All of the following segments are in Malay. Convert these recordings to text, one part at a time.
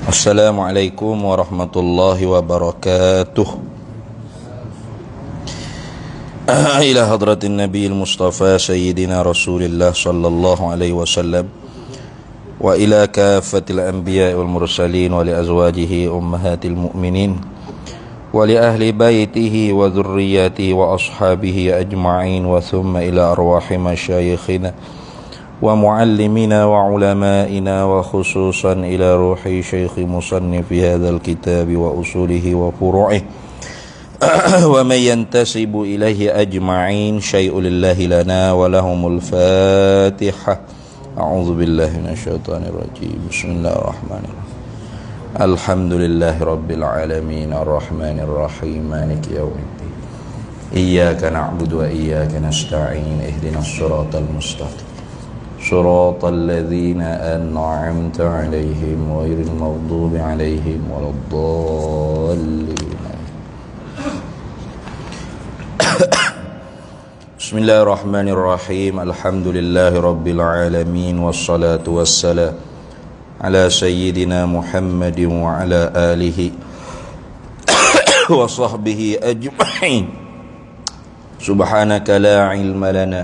Assalamualaikum warahmatullahi wabarakatuh. Ila hadratin Nabi al-Mustafa Sayyidina Rasulillah sallallahu alaihi wasallam wa ila kafatil anbiya wal mursalin wa li azwajihi ummahatil mu'minin wa li ahli baitihi wa dhurriyyatihi wa ashabihi ajma'in wa thumma ila arwahi masyayikhina wa muallimina wa ulama'ina wa khususan ila ruhi syekhi musannifi hadzal kitab wa usulihi wa furu'ihi wa man yantasibu ilaihi ajma'in syai'un lillahi lana wa lahumul fatihah. A'udzu billahi minasyaitonir rajim. Bismillahirrahmanirrahim. Alhamdulillahi rabbil alamin arrahmanir rahim maliki yaumiddin. Iyyaka na'budu wa iyyaka nasta'in ihdinas siratal mustaqim صراط الذين أنعمت عليهم غير المغضوب عليهم ولا الضالين. بسم الله الرحمن الرحيم. الحمد لله رب العالمين والصلاة والسلام على سيدنا محمد وعلى آله وصحبه أجمعين. سبحانك لا علم لنا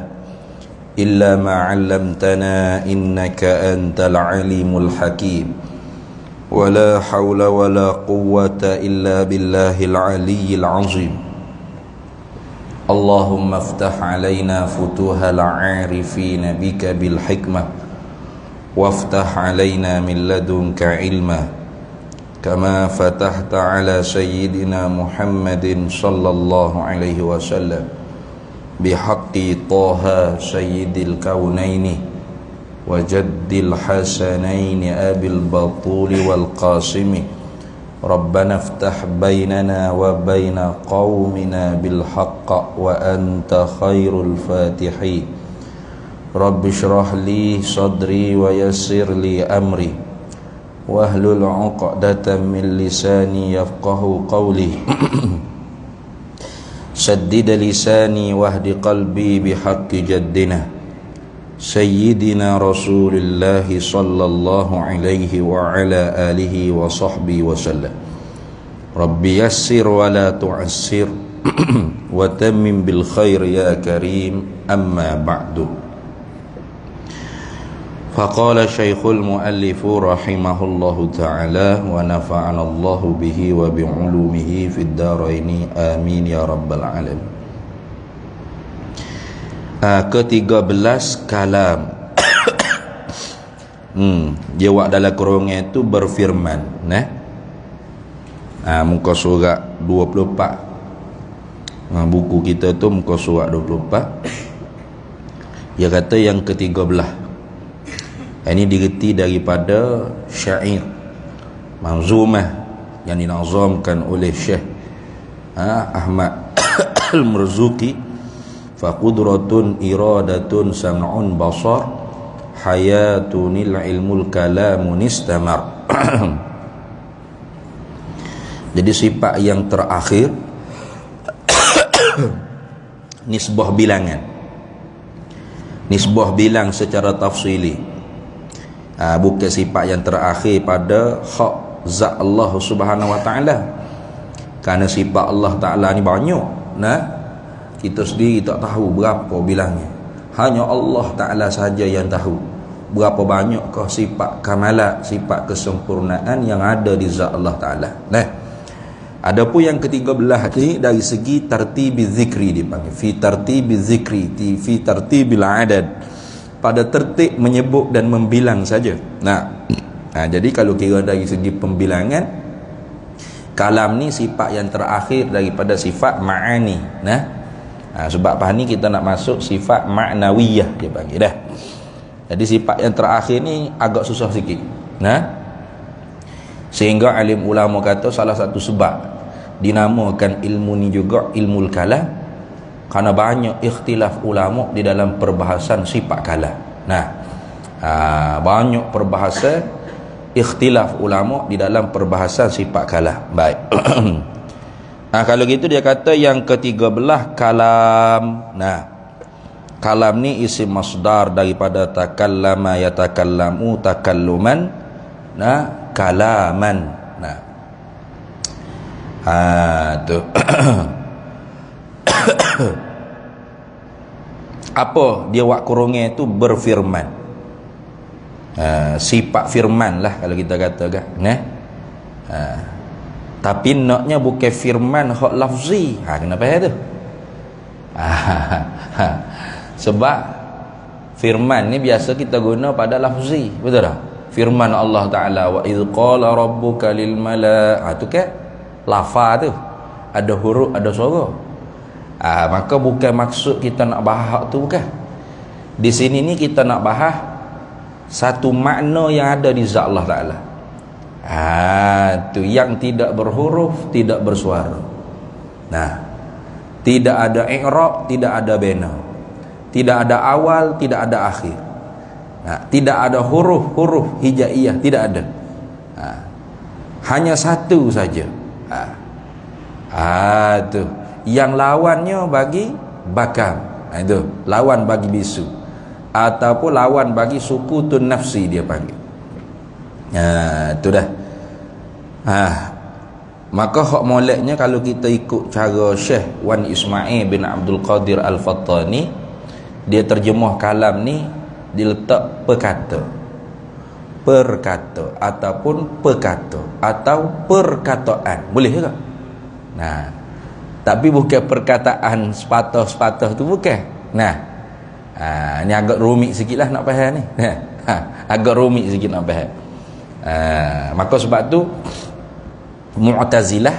إلا ما علمتنا إنك أنت العليم الحكيم ولا حول ولا قوة إلا بالله العلي العظيم. اللهم افتح علينا فتوح العارفين بك بالحكمة وافتح علينا من لدنك علما كما فتحت على سيدنا محمد صلى الله عليه وسلم بحق طه سيد الكونين وجد الحسنين أبي البطول والقاسم. ربنا افتح بيننا وبين قومنا بالحق وأنت خير الفاتحين. رب اشرح لي صدري ويسر لي أمري واحلل عقدة من لساني يفقه قولي. سدد لساني واهد قلبي بحق جدنا سيدنا رسول الله صلى الله عليه وعلى آله وصحبه وسلم. رب يسر ولا تعسر وتمم بالخير يا كريم. أما بعد. فقال شيخ المؤلف رحمه الله تعالى ونفعنا الله به وبعلومه في الدارين آمين يا رب العالمين. Ke-13 kalam. Jawab dalam kurungnya itu berfirman, muka surat 24. Buku kita tu muka surat 24. Dia kata yang ke-13. Ini digerti daripada syair manzumah yang dinazamkan oleh Syekh Ahmad Al-Marzuki. Faqudratun iradatun sam'un basar hayatunil ilmul kalamun istamar. Jadi sifat yang terakhir nisbah bilangan. Nisbah bilang secara tafsili. Bukan sifat yang terakhir pada hak zat Allah Subhanahu wa taala. Kerana sifat Allah Taala ni banyak, kita sendiri tak tahu berapa bilangnya. Hanya Allah Taala saja yang tahu berapa banyakkah sifat kamalat, sifat kesempurnaan yang ada di zat Allah Taala. Adapun yang ke-13 ni dari segi tartibi zikri dipanggil fi tartibi zikri fi tartibil adad, pada tertib menyebut dan membilang saja. Jadi kalau kira dari segi pembilangan, kalam ni sifat yang terakhir daripada sifat ma'ani. Sebab apa ni kita nak masuk sifat ma'nawiyah dia panggil dah. Jadi sifat yang terakhir ni agak susah sikit. Sehingga alim ulama kata salah satu sebab dinamakan ilmu ni juga ilmul kalam, Karena banyak ikhtilaf ulama di dalam perbahasan sifat kalam. Nah, banyak perbahasan ikhtilaf ulama di dalam perbahasan sifat kalam. Baik. Kalau gitu dia kata yang ketiga belah kalam. Nah, kalam ni isim masdar daripada takallama yatakallamu takalluman. Nah, kalaman. Nah, tu. Apa dia wak kurungnya itu berfirman. Sifat firman lah kalau kita kata kan. Nah, tapi naknya bukan firman hak lafzi. Kenapa ya tu? Sebab firman ni biasa kita guna pada lafzi, betul tak? Firman Allah Ta'ala, wa idh qala rabbuka lil mala', tu kan lafaz tu, ada huruf, ada suara. Maka bukan maksud kita nak bahas tu, bukan. Di sini ni kita nak bahas satu makna yang ada di zat Allah Ta'ala. Tu yang tidak berhuruf, tidak bersuara. Nah, tidak ada i'rab, tidak ada bina, tidak ada awal, tidak ada akhir. Nah, tidak ada huruf-huruf hijaiyah, tidak ada. Hanya satu saja. Tu yang lawannya bagi bakam. Itu lawan bagi bisu, ataupun lawan bagi sukutun nafsi dia panggil. Itu dah. Maka hak moleknya kalau kita ikut cara Syekh Wan Ismail bin Abdul Qadir Al-Fattani, dia terjemah kalam ni diletak perkata ataupun perkata atau perkataan, boleh ke? Nah, tapi bukan perkataan sepatah-sepatah tu, bukan. Nah, ni agak rumit sikit lah nak faham ni. Agak rumit sikit nak faham. Maka sebab tu Mu'tazilah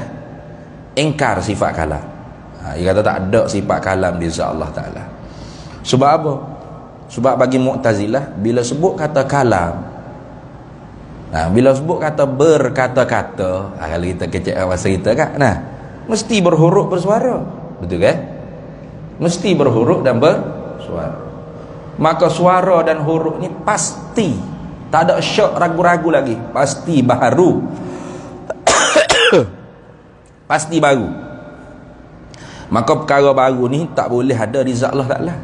ingkar sifat kalam. Dia kata tak ada sifat kalam di zat Allah Ta'ala. Sebab apa? Sebab bagi Mu'tazilah, bila sebut kata kalam, bila sebut kata berkata-kata, kalau kita kecek bahasa kita kan, mesti berhuruf bersuara, betul kan? Mesti berhuruf dan bersuara. Maka suara dan huruf ni pasti, tak ada syak ragu-ragu lagi, pasti baru. Pasti baru. Maka perkara baru ni tak boleh ada di zat Allah Ta'ala.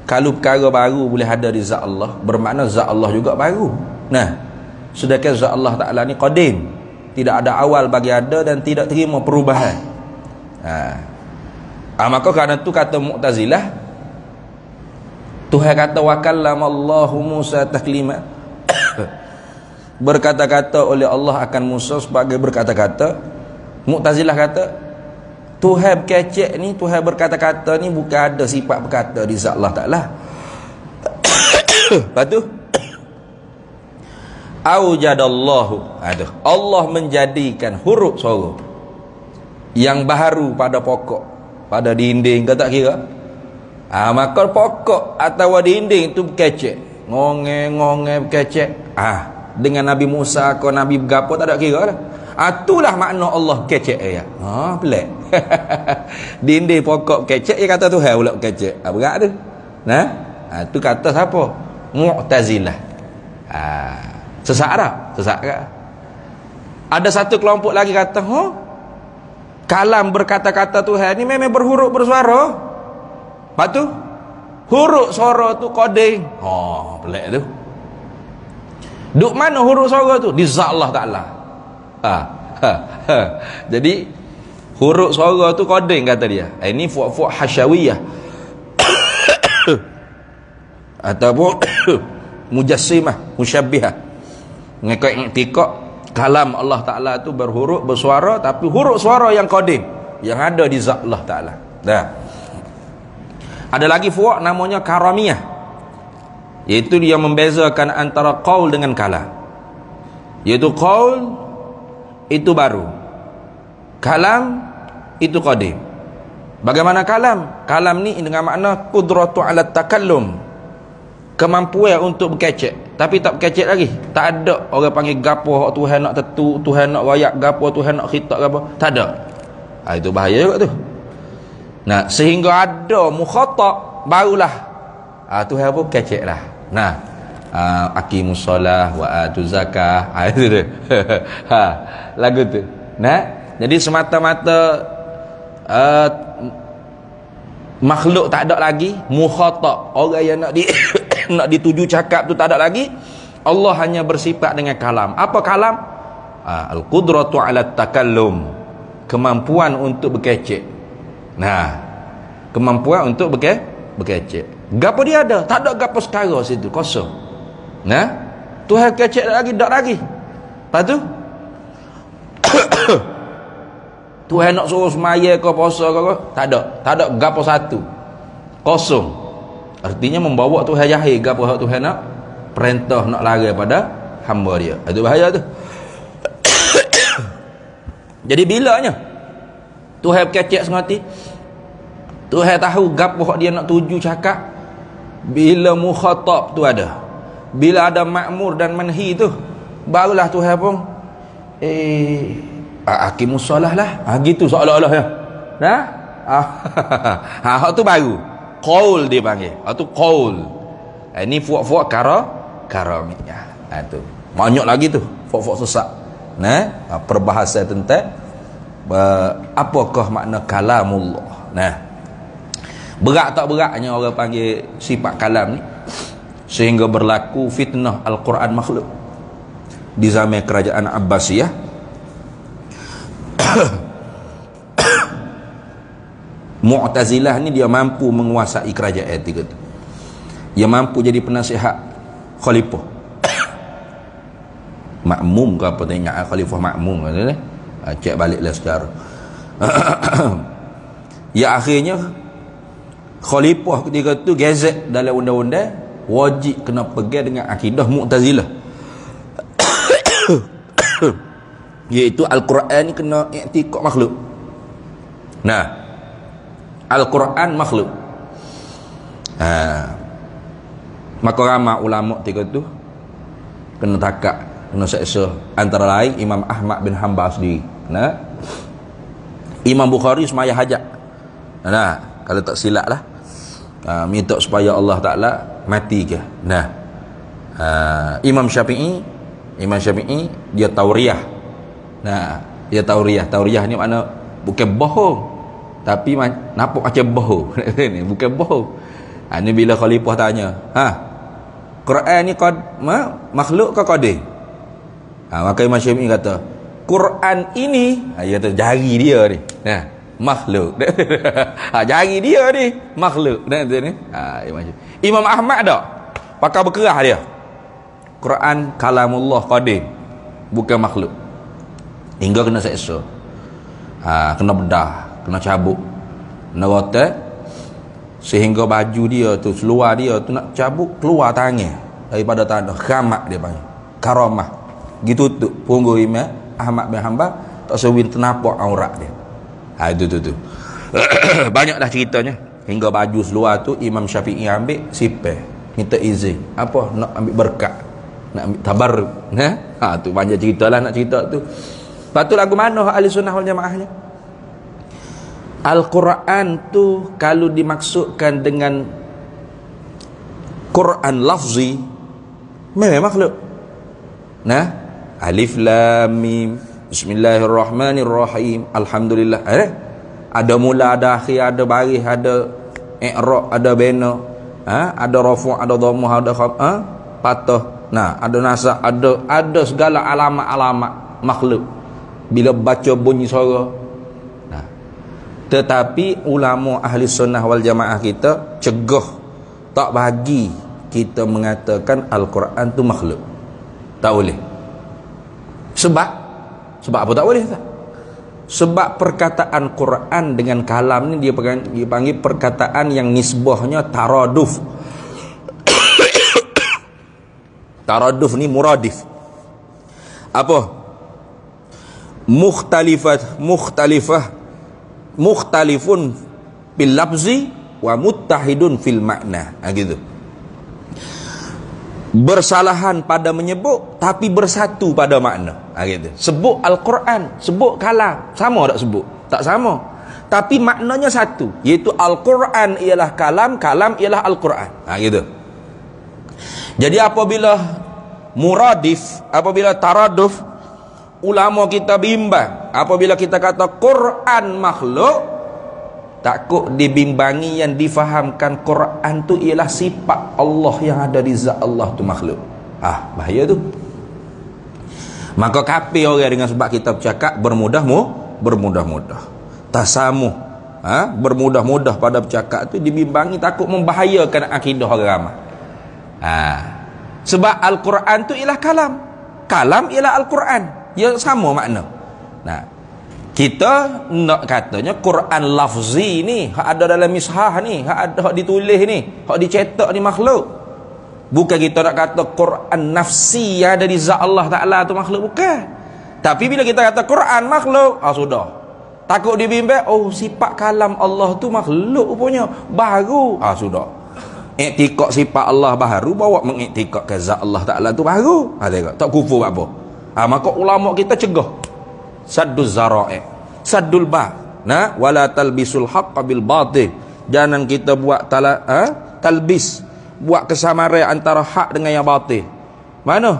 Kalau perkara baru boleh ada di zat Allah, bermakna zat Allah juga baru. Nah, sedangkan zat Allah Ta'ala ni qadim, tidak ada awal bagi ada dan tidak terima perubahan. Maka kerana tu kata Mu'tazilah, Tuhan kata wa kallamallahu Musa taklima. Berkata-kata oleh Allah akan Musa sebagai berkata-kata. Mu'tazilah kata Tuhan berkecek ni, Tuhan berkata-kata ni bukan ada sifat berkata di zat Allah Ta'ala. Lepas tu aujadallahu, Allah menjadikan huruf suara yang baru pada pokok, pada dinding, kau tak kira. Maka pokok atau dinding tu berkecek, ngongeng berkecek. Dengan Nabi Musa ke Nabi bergapo tak ada kira lah. Itulah makna Allah kecek ya. Pelik. Dinding pokok kecek, dia kata Tuhan pula kecek. Berat tu. Tu kata siapa? Mu'tazilah. Sesat dah. Sesat ke? Ada satu kelompok lagi kata, kalam berkata-kata Tuhan ni memang berhuruf bersuara. Lepas tu huruf suara tu koding. Pelik tu. Duk mana huruf suara tu? Di zat Allah Ta'ala. Jadi huruf suara tu koding kata dia. Ini fuak-fuak hasyawiyah ataupun mujassimah, musyabbihah. Mengikut i'tiqad kalam Allah Ta'ala tu berhuruf bersuara, tapi huruf suara yang koding, yang ada di zat Allah Ta'ala. Ada lagi fuak namanya karamiyah, iaitu dia membezakan antara qaul dengan kalam. Iaitu qaul itu baru, kalam itu qadim. Bagaimana kalam? Kalam ni dengan makna qudratu ala takallum, kemampuan untuk berkecek, tapi tak berkecek lagi. Tak ada orang panggil gapo Tuhan nak tetu, Tuhan nak rayak gapo, Tuhan nak khitab gapo, tak ada. Itu bahaya juga tu. Nah, sehingga ada mukhatab barulah Tuhan pun kecek lah. Nah, aqimus solah wa atuz zakah. Itu dia. Lagu tu. Nah, jadi semata-mata makhluk tak ada lagi, mukhatab, orang yang nak nak dituju cakap tu tak ada lagi. Allah hanya bersifat dengan kalam. Apa kalam? Al-qudratu 'ala takallum. Kemampuan untuk berkecek. Nah, kemampuan untuk berkecek. Gapo dia ada? Tak ada gapo sekarang situ, kosong. Nah, Tuhan kecek lagi, tak lagi. Lepas tu Tuhan nak suruh semaya ke puasa ke, tak ada gapo satu. Kosong. Artinya membawa Tuhan jahil gapo hak Tuhan nak perintah nak lari pada hamba dia. Itu bahaya tu. Jadi bilanya Tuhan kecek sengati, Tuhan tahu gapo hak dia nak tuju cakap, bila mukhatab tu ada, bila ada makmur dan manhi tu, barulah Tuhan pun aqimus solah lah. Gitu seolah-olah ya. Nah, hak tu baru qaul dia panggil. Tu qaul. Ini fuak-fuak karamnya. Tu banyak lagi tu fuak-fuak sesak. Nah, perbahasan tentang apakah makna kalamullah. Nah, berat tak beratnya orang panggil sifat kalam ni, sehingga berlaku fitnah Al-Quran makhluk di zaman kerajaan Abbasiyah. Mu'tazilah ni dia mampu menguasai kerajaan tiga tu. Dia mampu jadi penasihat khalifah. Makmum ke apa tengok khalifah makmum kata ni. Cek baliklah secara. Ya akhirnya khalifah ketika tu gazet dalam undang-undang wajib kena pegang dengan akidah Mu'tazilah. Iaitu Al-Quran ni kena i'tiqad makhluk. Nah, Al-Quran makhluk. Maka ramai ulama ketika tu kena takak, kena seksa, antara lain Imam Ahmad bin Hanbal sendiri. Nah, Imam Bukhari semaya hajat. Nah, kalau tak silap lah, minta supaya Allah Ta'ala mati ke. Nah, Imam Syafi'i dia tauriyah. Nah, dia tauriyah ni makna bukan bohong, tapi nampak macam bohong. Ni bukan bohong. Ni bila khalifah tanya, Quran ni makhluk ke qadir? Maka Imam Syafi'i kata, Quran ini, dia kata jari dia ni, makhluk. Jari dia ni makhluk. Imam Ahmad tak pakai berkerah dia, Quran kalamullah qadir, bukan makhluk. Hingga kena seksa, kena bedah, kena cabut, kena rotak, sehingga baju dia tu, seluar dia tu nak cabut, keluar tangan daripada tanah. Khamak dia panggil, karamah. Gitu tu punggung Imam Ahmad bin Hanbal tak sewin ternapak aurat dia. Itu banyak dah ceritanya. Hingga baju seluar tu Imam Syafi'i ambil sipeh, minta izin apa nak ambil berkat, nak ambil tabarruk. Tu banyak ceritalah nak cerita tu. Lepas tu lagu mana ahli sunnah wal jamaahnya? Al-Quran tu kalau dimaksudkan dengan Quran lafzi, memang makhluk. Nah, alif lam mim bismillahirrahmanirrahim alhamdulillah. Ada mula, ada akhir, ada baris, ada i'rab, ada bina, ada rafu', ada dhammah, ada patah. Nah, ada nasab, ada segala alamat-alamat makhluk bila baca bunyi suara. Nah, tetapi ulama ahli sunnah wal jamaah kita cegah, tak bagi kita mengatakan Al-Quran tu makhluk. Tak boleh. Sebab apa tak boleh tak? Sebab perkataan Quran dengan kalam ni dia panggil perkataan yang nisbahnya taraduf. Taraduf ni muradif. Apa? Mukhtalifun bil lafzi wa muttahidun fil makna. Gitu. Bersalahan pada menyebut tapi bersatu pada makna. Gitu. Sebut Al-Quran, sebut kalam, sama tak sebut? Tak sama. tapi maknanya satu, iaitu Al-Quran ialah kalam, kalam ialah Al-Quran. Gitu. Jadi apabila muradif, apabila taraduf, ulama kita bimbang apabila kita kata Quran makhluk, takut dibimbangi yang difahamkan Quran tu ialah sifat Allah yang ada di zat Allah tu makhluk. Bahaya tu. Maka kafir orang dengan sebab kita bercakap bermudah-mudah, tasamuh, bermudah-mudah pada bercakap tu dibimbangi, takut membahayakan akidah orang ramai. Sebab Al-Quran tu ialah kalam, kalam ialah Al-Quran, ya sama makna. Kita nak katanya Quran lafzi ni, hak ada dalam mishah ni, hak ada hak ditulis ni, hak dicetak ni makhluk. Bukan kita nak kata Quran nafsi yang ada di zat Allah Ta'ala tu makhluk, bukan. Tapi bila kita kata Quran makhluk, sudah. Takut dibimbang, sifat kalam Allah tu makhluk punya, baru. Sudah. Iktikad sifat Allah baru, bawa mengiktikad ke zat Allah Ta'ala tu baru. Tengok, tak kufur apa. Maka ulama kita cegah. Saddul zara'i, saddul wala talbisul haqqa bil batil. Jangan kita buat talbis, buat kesamaran antara hak dengan yang batil. Mana?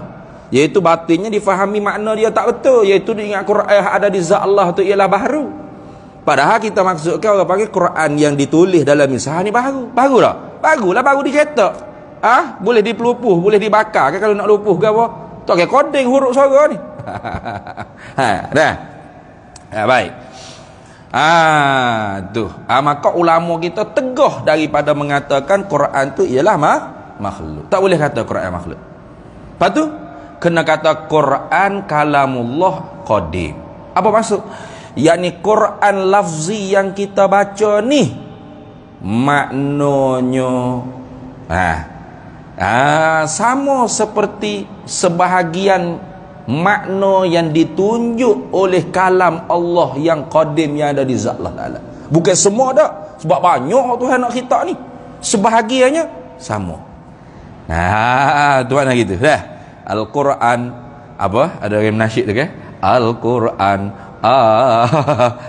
Iaitu batilnya difahami makna dia tak betul, iaitu diingat Quran ada di zat Allah tu ialah baru. Padahal kita maksudkan orang panggil Quran yang ditulis dalam misah ni baru. Baru tak? Barulah, baru dicetak. Boleh dipelupuh, boleh dibakar kan kalau nak lupuh ke apa? Tak kira koding huruf suara ni. Dah. Baik. Maka ulama kita tegah daripada mengatakan Quran tu ialah makhluk. Tak boleh kata Quran makhluk. Lepas tu kena kata Quran kalamullah qadim. Apa maksud? Yakni Quran lafzi yang kita baca ni maknanya sama seperti sebahagian makna yang ditunjuk oleh kalam Allah yang qadim yang ada di zat Allah Ta'ala. Bukan semua dah, sebab banyak Tuhan nak kita ni, sebahagiannya sama. Tu mana gitu dah. Al-Quran apa? Ada orang nasyid tu kan? Al-Quran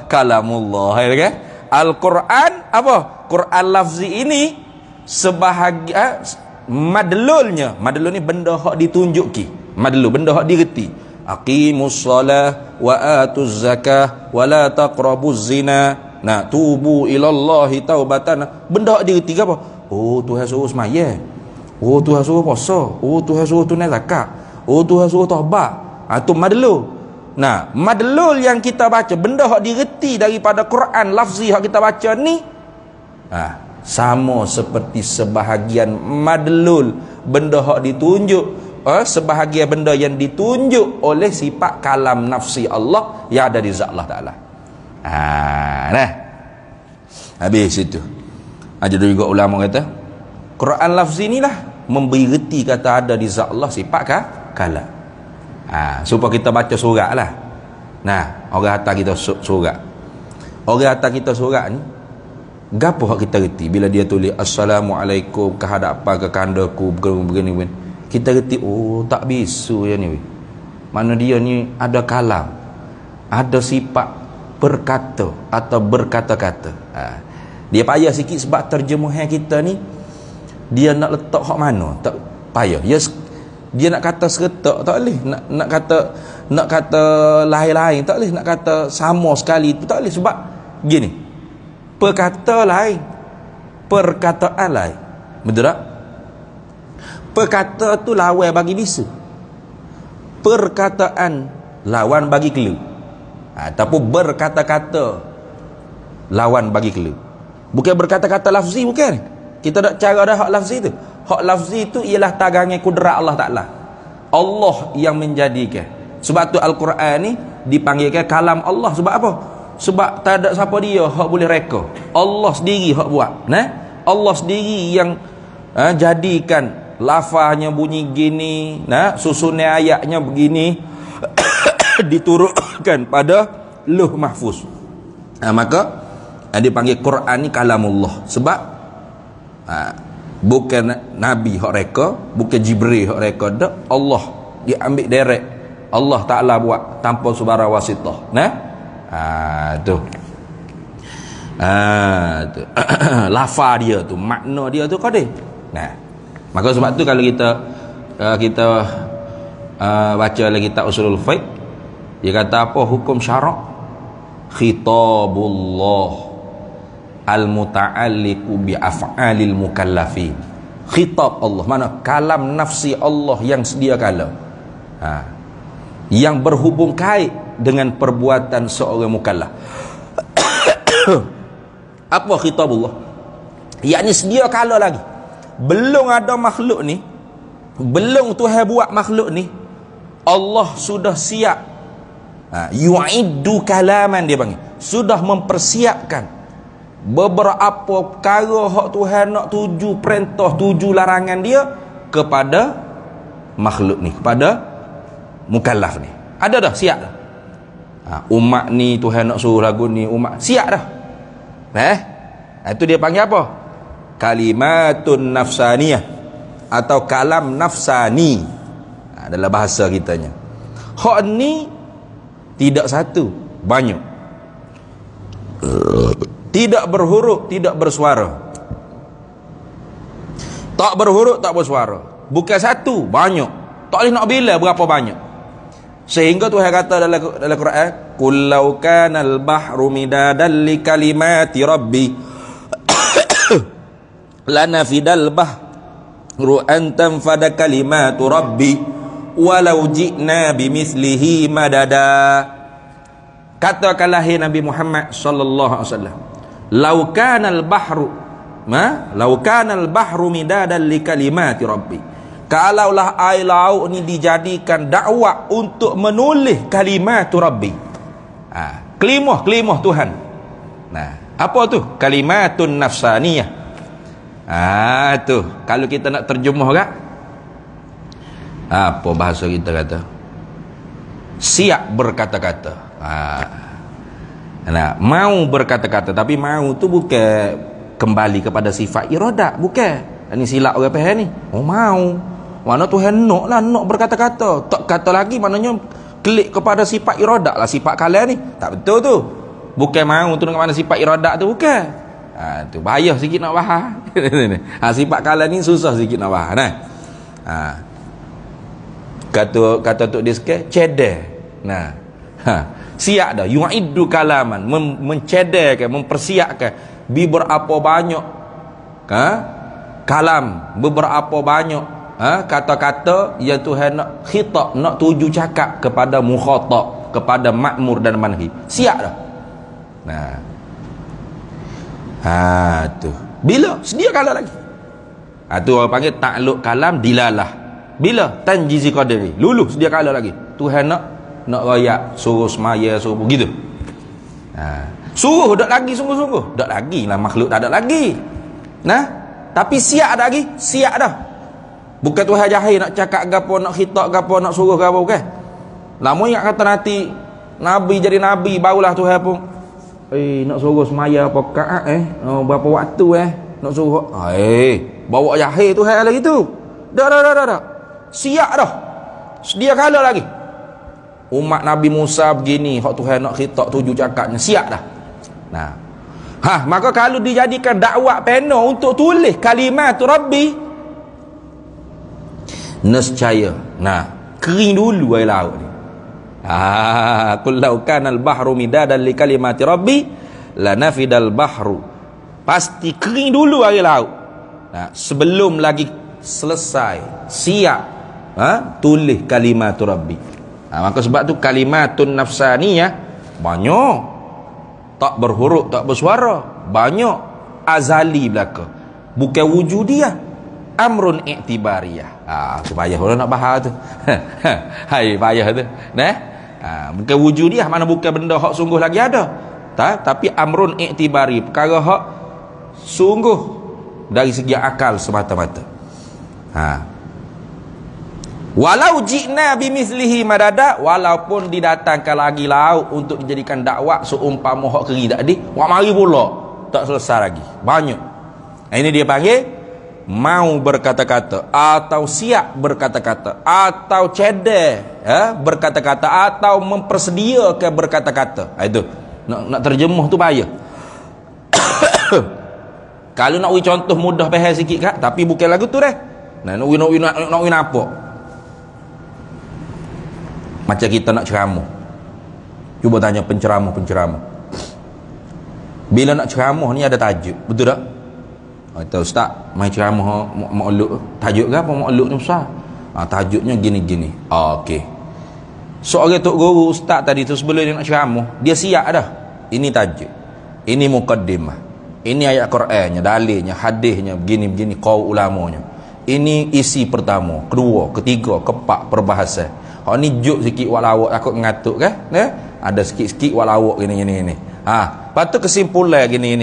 kalamullah kan? Al-Quran apa? Quran lafzi ini sebahagian madlulnya. Madlul ni benda hak ditunjuki. Madlul benda hak direti. Aqimus salah wa atuz zakah wa la taqrabuz zina. Tubu ilallahi taubatan. Benda hak direti ke apa? Tuhan suruh semaya. Tuhan suruh puasa. Tuhan suruh tunai zakat. Tuhan suruh taubat. Tu madlul. Madlul yang kita baca, benda hak direti daripada Quran lafzi hak kita baca ni sama seperti sebahagian madlul benda hak ditunjuk, sebahagian benda yang ditunjuk oleh sifat kalam nafsi Allah yang ada di zat Allah Ta'ala. Habis itu. Ada juga ulama kata Quran lafzi ni lah memberi reti kata ada di zat Allah sifat kalam. Supaya kita baca surat lah. Orang hantar kita surat. Orang hantar kita surat ni, gapo hak kita reti bila dia tulis Assalamualaikum ke hadapan ke kandaku begini. Kita reti, tak bisu ya ni. Mana dia ni ada kalam, ada sifat berkata atau berkata-kata. Dia payah sikit sebab terjemahan kita ni dia nak letak hak mana, tak payah. Dia nak kata seretak tak boleh, nak kata lain-lain tak boleh, nak kata sama sekali tu tak boleh. Sebab gini, perkata lain, perkataan lain. Betul tak? Perkata tu lawan bagi bisa, perkataan lawan bagi kelu, ataupun berkata-kata lawan bagi kelu. Bukan berkata-kata lafzi, bukan. Kita nak cara dah hak lafzi tu. Hak lafzi tu ialah tagangan kudrat Allah Ta'ala. Allah yang menjadikan. Sebab tu Al-Quran ni dipanggilkan kalam Allah. Sebab apa? Sebab tak ada siapa dia hak boleh reka. Allah sendiri hak buat. Allah sendiri yang jadikan lafaznya bunyi gini, susunan ayatnya begini, diturunkan pada Lauh Mahfuz. Maka dipanggil Quran ni kalamullah. Sebab bukan Nabi hak reka, bukan Jibril hak reka, dak. Allah diambil direct. Allah Ta'ala buat tanpa subara wasitah. Tu. Tu. Lafaz dia tu, makna dia tu qadir. Nah, maka sebab tu kalau kita baca lagi kitab usulul fiqh, dia kata apa hukum syarak? Khitabullah al-muta'alliqu bi af'alil mukallafin. Khitab Allah, mana kalam nafsi Allah yang sedia kala, yang berhubung kait dengan perbuatan seorang mukallaf. Apa khitabullah? Yakni sedia kala lagi, belum ada makhluk ni, belum Tuhan buat makhluk ni, Allah sudah siap. Yu'iddu kalaman, dia panggil, sudah mempersiapkan beberapa perkara hak Tuhan nak tuju perintah, tuju larangan dia kepada makhluk ni, kepada mukallaf ni. Ada dah, siap dah. Umat ni Tuhan nak suruh lagu ni, umat siap dah. Itu dia panggil apa? Kalimatun nafsaniyah atau kalam nafsani dalam bahasa kitanya. Hak ni tidak satu, banyak. Tidak berhuruf, tidak bersuara. Tak berhuruf, tak bersuara. Bukan satu, banyak. Tak boleh nak bila berapa banyak. Sehingga Tuhan kata dalam Quran, "Qul law kana al-bahru midadan li kalimati rabbi lanafidal bahru an tanfada kalimatu rabbi walau ji'na bimithlihi madada." Katakanlah hai Nabi Muhammad sallallahu alaihi wasallam, "Law kana al-bahru midadan li kalimati rabbi." Kalaulah air laut ni dijadikan dakwah untuk menulis kalimat Rabbi, kelimah Tuhan. Nah, apa tu? Kalimatun nafsaniyah. Tu kalau kita nak terjemah kan, apa bahasa kita kata? Siap berkata-kata. Nah, mau berkata-kata, tapi mau tu bukan kembali kepada sifat iradah, bukan. Ini silap orang faham ni. Oh, mau. Mana Tuhan nak berkata-kata. Tak kata lagi, maknanya klik kepada sifat iradah lah, sifat kalian ni. Tak betul tu. Bukan mau tu dengan mana sifat iradah tu, bukan. Tu bahaya sikit nak faham. Sifat kalian ni susah sikit nak faham. Nah. Kata tok dia sikit, cedek. Nah. Siap dah. Yu'iddu kalaman, mencedekkan, mempersiapkan berapa banyak kalam, beberapa banyak kata-kata yang Tuhan nak khitab, nak tuju cakap kepada mukhatab, kepada makmur dan manhi. Siap dah. Tu bila sedia kala lagi. Tu orang panggil takluk kalam dilalah. Bila tanjizi qadari, lulus sedia kala lagi. Tuhan nak royak, suruh semaya, suruh begitu. Suruh dak lagi, sungguh-sungguh dak lagi lah, makhluk tak ada lagi. Tapi siap dah lagi, siap dah. Bukan Tuhan jahil nak cakap gapo, nak khitab gapo, nak suruh gapo, bukan. Lama ingat kata nanti Nabi jadi Nabi, barulah Tuhan pun nak suruh semaya apa rakaat berapa waktu nak suruh. Bawa jahil Tuhan lagi tu. Dah. Siap dah. Sedia kala lagi. Umat Nabi Musa begini, hak Tuhan nak khitab tuju cakapnya, siap dah. Maka kalau dijadikan dakwah pena untuk tulis kalimat Rabbi, nescaya kering dulu air laut ni. Qul law kana al-bahru midadan li kalimati rabbi lanafidal bahru. Pasti kering dulu air laut. Sebelum lagi selesai siap tulis kalimat rabbi. Maka sebab tu kalimatun nafsaniyah banyak, tak berhuruf, tak bersuara, banyak, azali belaka, bukan wujudiah, amrun i'tibariyah. Tu payah orang nak bahas tu. Hai payah tu. Bukan wujudiah, mana bukan benda hak sungguh lagi ada. Tapi amrun i'tibari, perkara hak sungguh dari segi akal semata-mata. Walau ji'na bimithlihi madada, walaupun didatangkan lagi laut untuk dijadikan dakwah seumpama hak keri tadi, wak mari pula tak selesai lagi, banyak. Ini dia panggil mau berkata-kata, atau siap berkata-kata, atau cedek berkata-kata, atau mempersediakan berkata-kata. Itu nak terjemuh tu payah. Kalau nak contoh mudah faham sikit kak, tapi bukan lagu tu dah. Nah, nak apa? Macam kita nak ceramah. Cuba tanya penceramah. Bila nak ceramah ni ada tajuk, betul tak? Kata ustaz, mai ceramah maulud, tajuk ke apa maulud ni besar? Tajuknya gini-gini. Okey. Seorang tok guru ustaz tadi tu sebelum dia nak ceramah, dia siap dah. Ini tajuk. Ini mukaddimah. Ini ayat Qurannya, dalilnya, hadisnya, begini-begini qaul ulamanya. Ini isi pertama, kedua, ketiga, keempat perbahasan. Hak ni juk sikit wak lawak takut ngatuk kan? Ada sikit-sikit wak lawak gini. Lepas tu kesimpulan gini.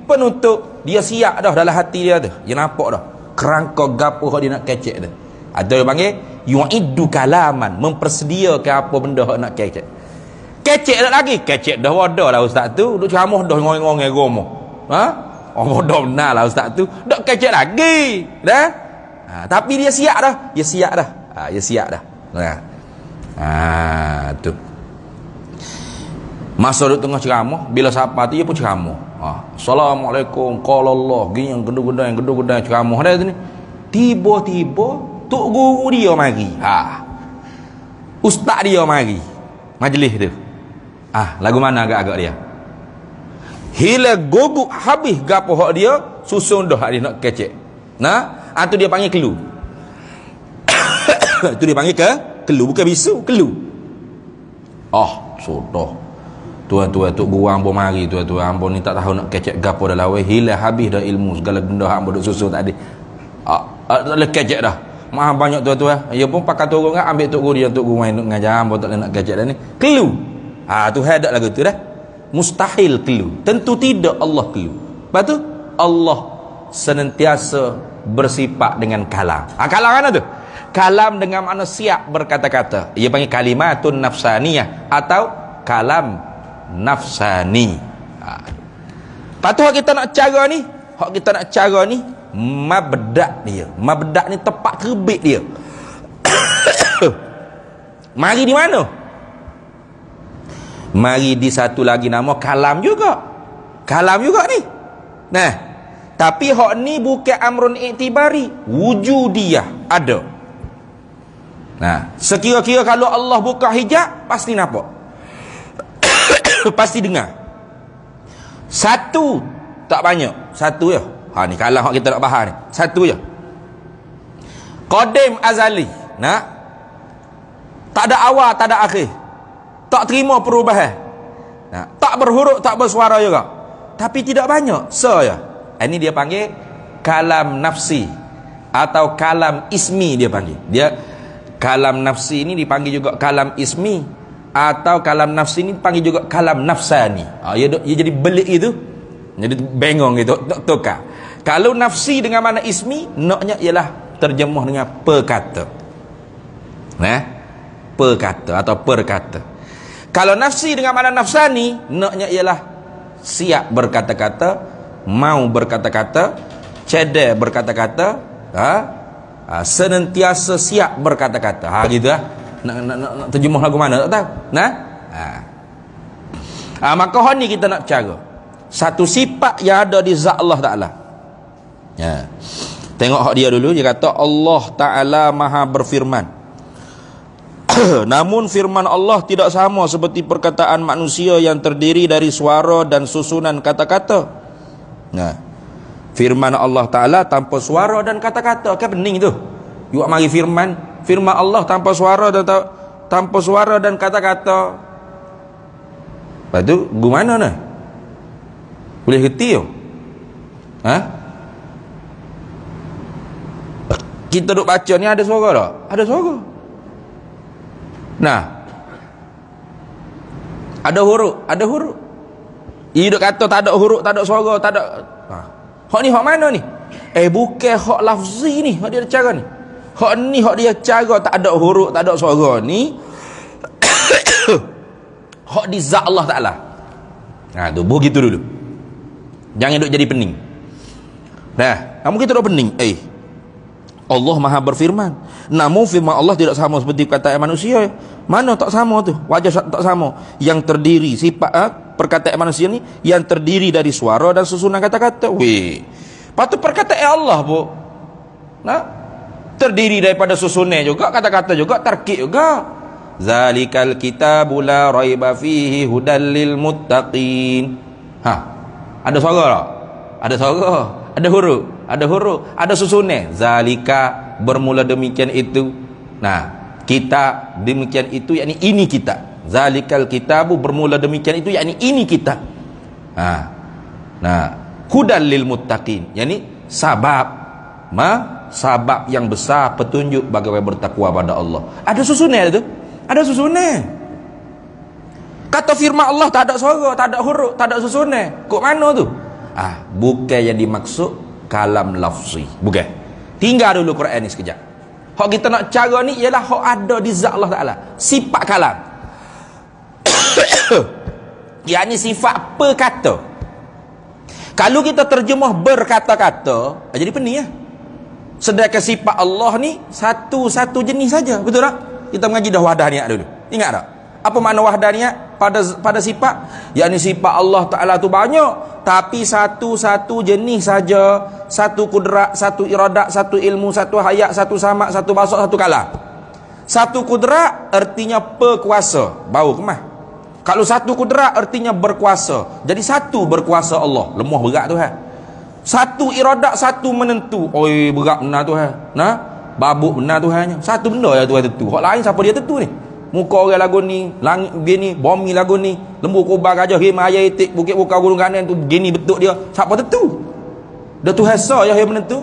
Penutup dia siap dah dalam hati dia tu. Dia nampak dah kerangka gapo hak dia nak kecek tu. Ada yang panggil yu'idu kalaman, mempersediakan apa benda hak nak kecek. Kecek tak lagi, kecek dah wadah lah ustaz tu, duk ceramah dah ngong-ngong agama. Bodoh benar lah ustaz tu, dak kecek lagi. Dah? Tapi dia siap dah. Dia siap dah. Tu. Masa duduk tengah ceramah, bila siapa tu dia pun ceramah. Assalamualaikum, qala Allah, gini yang gedung-gedung ceramah dah tu ni. Tiba-tiba tok guru dia mari. Ustaz dia mari. Majlis tu. Lagu mana agak-agak dia? Hila goguk habis gapo hak dia, susun dah hak dia nak kecek. Tu dia panggil kelu. Tu dia panggil kelu, bukan bisu, kelu. Sudah. Tuan tok guru ambo mari, tuan ambo ni tak tahu nak kecek gapo dah lawe, hilang habis dah ilmu, segala benda hak ambo duk susun tadi. Tak boleh kecek dah. Maha banyak tuan-tuan. Ya pun pakai turun kan ambil tok guru dia, tok guru main ngajar ambo tak boleh nak kecek dah ni. Kelu. Tu hadat lagu tu dah. Mustahil kelu. Tentu tidak Allah kelu. Lepas tu Allah senantiasa bersifat dengan kalam. Kalam mana tu? Kalam dengan makna siap berkata-kata. Ia panggil kalimatun nafsaniyah atau kalam nafsani. Lepas tu hak kita nak cara ni, mabda' dia. Mabda' ni tempat terbit dia. Mari di mana? Mari di satu lagi nama kalam juga. Kalam juga ni. Tapi hak ni bukan amrun i'tibari, wujudiyah, ada. Sekira-kira kalau Allah buka hijab, pasti nampak. Pasti dengar. Satu tak banyak, satu je. Ni kalam hak kita nak bahas ni. Satu je. Qadim azali. Tak ada awal, tak ada akhir. Tak terima perubahan. Tak berhuruf, tak bersuara juga. Tapi tidak banyak, ya. Ini dia panggil kalam nafsi atau kalam ismi dia panggil. Dia kalam nafsi ini dipanggil juga kalam ismi atau kalam nafsi ini dipanggil juga kalam nafsani. Ia jadi belik itu. Jadi bengong gitu, tukar. Kalau nafsi dengan mana ismi, naknya ialah terjemuh dengan perkata. Perkata atau perkata. Kalau nafsi dengan mana nafsani, naknya ialah siap berkata-kata, mau berkata-kata, cedek berkata-kata, senantiasa siap berkata-kata. Gitu lah. Nak terjemah lagu mana tak tahu. Maka ni kita nak cara satu sifat yang ada di zat Allah Ta'ala. Tengok hak dia dulu. Dia kata Allah Ta'ala maha berfirman. Namun firman Allah tidak sama seperti perkataan manusia yang terdiri dari suara dan susunan kata-kata. Firman Allah Ta'ala tanpa suara dan kata-kata. Kan pening tu. You mari firman Allah tanpa suara dan kata-kata. Lepas tu gimana ni? Boleh kerti tu? Kita duk baca ni ada suara tak? Ada suara. Ada huruf. Ia duk kata tak ada huruf, tak ada suara, tak ada. Hak ni hak mana ni? Bukan hak lafzi ni, hak dia cara ni. Hak ni hak dia cara tak ada huruf, tak ada suara ni. Hak di zat Allah Ta'ala. Tu begitu dulu. Jangan duk jadi pening. Kamu kita duk pening. Allah maha berfirman. Namun firman Allah tidak sama seperti perkataan manusia. Mana tak sama tu? Wajah tak sama. Yang terdiri sifat perkataan manusia ni yang terdiri dari suara dan susunan kata-kata. Weh. Patut perkataan Allah bu. Nah, terdiri daripada susunan juga, kata-kata juga, tarkib juga. Zalikal kitabu la raiba fihi hudal lil muttaqin. Ada suara tak? Ada suara. Ada huruf, ada susunan. Zalika, bermula demikian itu. Nah, kita demikian itu, yakni ini kita. Zalikal kitabu, bermula demikian itu, yakni ini kita. Nah, hudal lil muttaqin, yakni sabab yang besar petunjuk bagaimana bertakwa pada Allah. Ada susunan itu? Ada susunan. Kata firman Allah tak ada suara, tak ada huruf, tak ada susunan. Kok mana tu? Bukan yang dimaksud kalam lafzi. Bukan. Tinggal dulu Quran ni sekejap. Hak kita nak cara ni ialah hak ada di zat Allah Taala. Sifat kalam. Yang ni sifat perkata. Kalau kita terjemah berkata-kata, jadi pening ya. Sedangkan sifat Allah ni satu jenis saja. Betul tak? Kita mengaji dah wahdaniyat dulu. Ingat tak? Apa makna wahdaniyat pada sifat? Yakni sifat Allah Taala tu banyak, tapi satu jenis saja. Satu kudrat, satu iradat, satu ilmu, satu hayat, satu samak, satu basar, satu kalam. Satu kudrat artinya perkuasa. Bau kemah. Kalau satu kudrat artinya berkuasa. Jadi satu berkuasa Allah. Lemah berat tu Satu iradat, satu menentu. Oi, berat benar tu Nah, babuk benar tu Satu benda ya tu tentu. Hak lain siapa dia tentu ni? Muka orang lagu ni, langit begini, bumi lagu ni, lembu kubah gajah, hima ayah itik, bukit buka gunung kanan tu begini bentuk dia. Siapa tentu? Dia tu hasa yang menentu.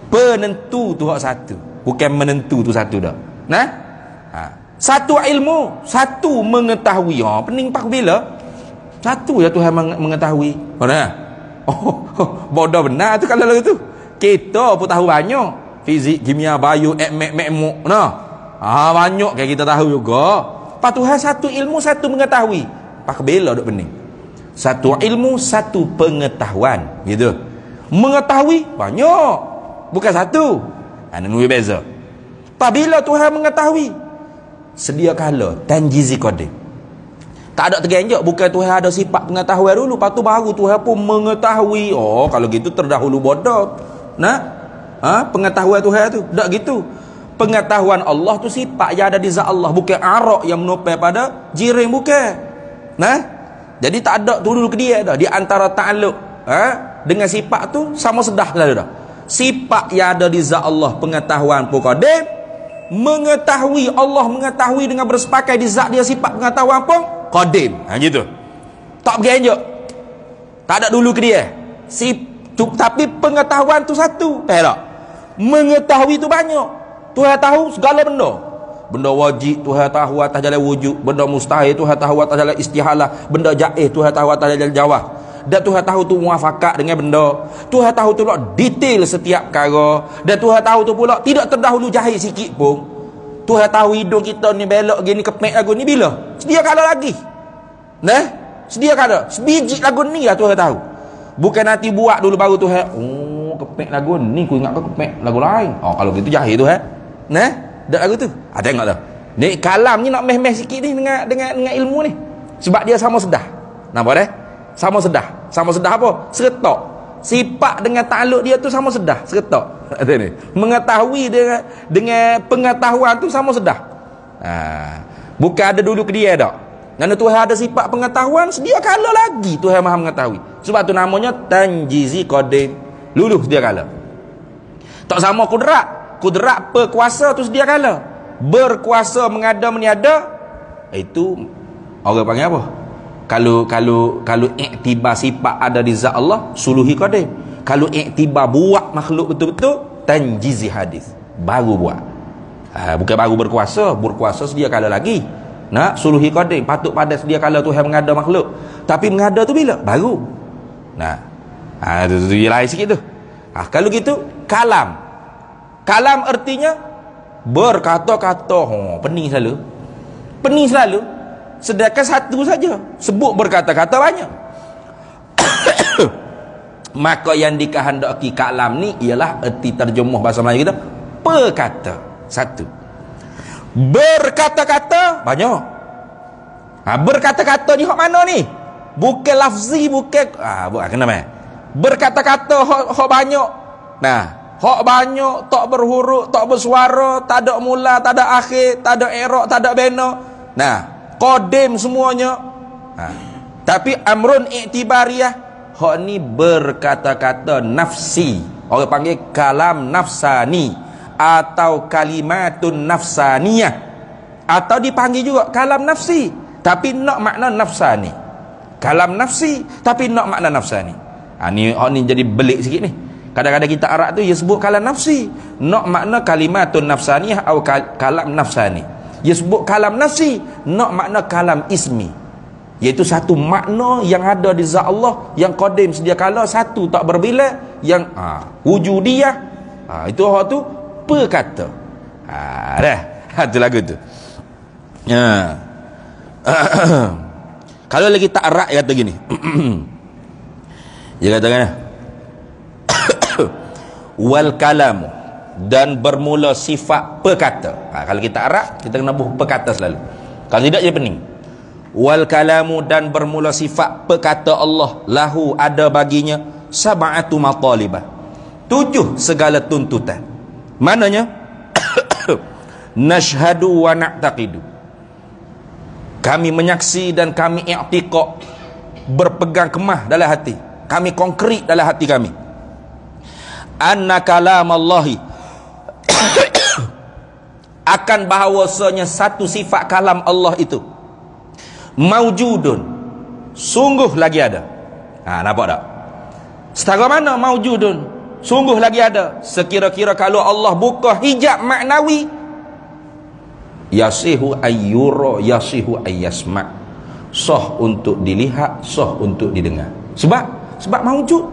Penentu tu hak satu. Bukan menentu tu satu dah. Nah? Satu ilmu, satu mengetahui. Pening pak bila? Satu ya Tuhan mengetahui. Bodoh benar tu kalau tu. Kita pun tahu banyak. Fizik, kimia, bio, ekmek, nah. Banyak kayak kita tahu juga. Pak Tuhan satu ilmu, satu mengetahui. Pak bela duk pening. Satu ilmu, satu pengetahuan, gitu. Mengetahui banyak, bukan satu. Ini beza. Apabila Tuhan mengetahui, sedia kala tanjizi qadim. Tak ada tergenjak, bukan Tuhan ada sifat pengetahuan dulu, lepas tu baru Tuhan pun mengetahui. Kalau gitu terdahulu bodoh. Nah, pengetahuan Tuhan tu tak gitu. Pengetahuan Allah tu sifat yang ada di zat Allah, bukan arak yang menopel pada jiring, bukan. Nah, jadi tak ada dulu ke dia dah. Di antara ta'alluq dengan sifat tu sama sedah lah dah. Sifat yang ada di zat Allah, pengetahuan pun qadim. Mengetahui, Allah mengetahui dengan bersepakai di zat dia sifat pengetahuan pun qadim. Gitu. Tak bergenjak. Tak ada dulu ke dia. Tapi pengetahuan tu satu. Tak? Mengetahui tu banyak. Tuhan tahu segala benda. Benda wajib Tuhan tahu atas jalan wujud. Benda mustahil Tuhan tahu atas jalan istihalah. Benda jaiz Tuhan tahu atas jalan jawab. Dan Tuhan tahu tu muafakat dengan benda. Tuhan tahu tu pula detail setiap perkara. Dan Tuhan tahu tu pula tidak terdahulu jahil sikit pun. Tuhan tahu hidung kita ni belok gini, kepek lagu ni bila? Sedia kala lagi. Nah, sedia kala. Sebiji lagu ni lah Tuhan tahu. Bukan nanti buat dulu baru Tuhan. Kepek lagu ni ku ingat kepek lagu lain. Kalau gitu jahil tu Nah, dak lagu tu. Tengok dah. Ni kalam ni nak meh-meh sikit ni dengan ilmu ni. Sebab dia sama sedah. Nampak dah? Sama sedah. Sama sedah apa? Seretak. Sifat dengan takluk dia tu sama sedah, seretak. Ni. Mengetahui dengan pengetahuan tu sama sedah. Bukan ada dulu ke dia dak. Kerana Tuhan ada sifat pengetahuan, sedia kala lagi Tuhan Maha mengetahui. Sebab tu namanya tanjizi qadim. Luluh sedia kala. Tak sama kudrat. Kudrat perkuasa tu sedia kala. Berkuasa mengada meniada, itu orang panggil apa? Kalau iktibar sifat ada di zat Allah, suluhi qadim. Kalau iktibar buat makhluk betul-betul, tanjizi hadis. Baru buat. Bukan baru berkuasa sedia kala lagi. Nak suluhi qadim, patut pada sedia kala Tuhan mengada makhluk. Tapi mengada tu bila? Baru. Nah. Tu lain sikit tu. Kalau gitu, kalam. Kalam artinya berkata-kata. Pening selalu. Sedangkan satu saja sebut berkata-kata banyak. Maka yang dikehendaki kalam ni ialah erti terjemah bahasa Melayu kita perkata. Satu. Berkata-kata banyak. Berkata-kata ni hak mana ni? Bukan lafzi, bukan bukan kenapa? Berkata-kata hak banyak. Nah, hak banyak, tak berhuruf, tak bersuara, tak ada mula, tak ada akhir, tak ada i'rab, tak ada bina. Nah, qadim semuanya. Tapi amrun i'tibariyah, hak ni berkata-kata nafsi. Orang panggil kalam nafsani atau kalimatun nafsaniyah, atau dipanggil juga kalam nafsi tapi nak makna nafsani. Kalam nafsi tapi nak makna nafsani. Ni jadi belik sikit ni. Kadang-kadang kita Arab tu dia sebut kalam nafsi, nak makna kalimatun nafsaniyah atau kalam nafsani. Dia sebut kalam nafsi, nak makna kalam ismi, iaitu satu makna yang ada di zat Allah yang qadim sedia kala, satu tak berbila, yang wujudiyah. Itu hak tu perkata. Dah. Itu lagu tu. Kalau lagi tak erat dia kata gini. Dia katakan wal kalamu, dan bermula sifat perkata. Kalau kita erat, kita kena buh perkata selalu. Kalau tidak dia pening. Wal kalamu, dan bermula sifat perkata Allah, lahu, ada baginya sab'atu matalibah, 7 segala tuntutan. Maknanya nashhadu wa na'taqidu, kami menyaksi dan kami i'tiqad, berpegang kemah dalam hati kami, konkret dalam hati kami, anna kalamallahi akan bahawasanya satu sifat kalam Allah itu maujudun, sungguh lagi ada. Nampak tak? Setara mana maujudun, sungguh lagi ada? Sekira-kira kalau Allah buka hijab maknawi, yasihu ayyura, yasihu ayyasma', sah untuk dilihat, sah untuk didengar. Sebab maujud.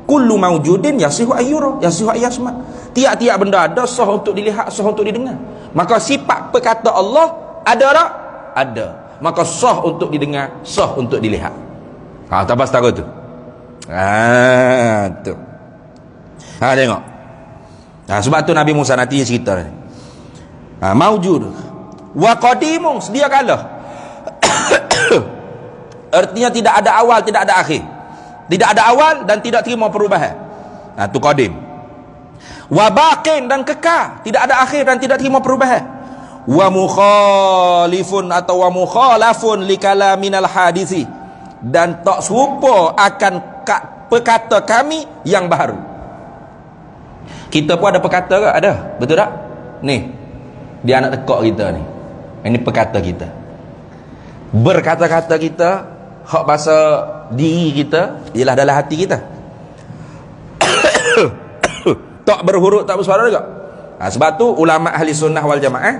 Kullu maujudin yasihu ayyura, yasihu ayyasma'. Tiap-tiap benda ada, sah untuk dilihat, sah untuk didengar. Maka sifat perkata Allah ada tak? Ada. Maka sah untuk didengar, sah untuk dilihat. Tambah setara tu. Tu. Tengok. Sebab tu Nabi Musa nanti cerita ni. Maujud wa qadimun, sedia kala. Artinya tidak ada awal, tidak ada akhir. Tidak ada awal dan tidak terima perubahan. Tu qadim. Wa baqin, dan kekal, tidak ada akhir dan tidak terima perubahan. Wa mukhalifun atau wa mukhalafun li kalaminal hadisi, dan tak serupa akan perkata kami yang baru. Kita pun ada perkata ke? Ada. Betul tak? Ni, dia anak tekak kita ni. Ini perkata kita. Berkata-kata kita, hak bahasa diri kita ialah dalam hati kita. Tak berhuruf, tak bersuara juga. Sebab tu ulama ahli sunnah wal jamaah,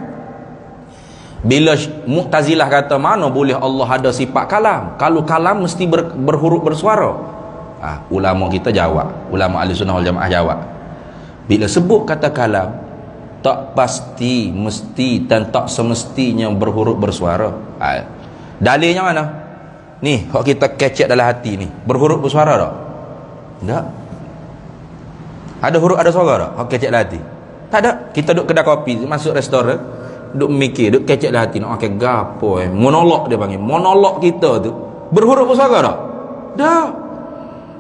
bila Mu'tazilah kata mana boleh Allah ada sifat kalam, kalau kalam mesti berhuruf bersuara. Ulama kita jawab, ulama ahli sunnah wal jamaah jawab, bila sebut kata kalam, tak pasti, mesti dan tak semestinya berhuruf bersuara. Dalilnya mana? Ni, hak kita kecek dalam hati ni, berhuruf bersuara tak? Tak. Ada huruf, ada suara tak? Hak kecek dalam hati? Tak ada. Kita duduk kedai kopi, masuk restoran, duk mikir, duk kecek dalam hati, nak pakai gapo monolog dia panggil. Monolog kita tu berhuruf bersuara tak? Dah.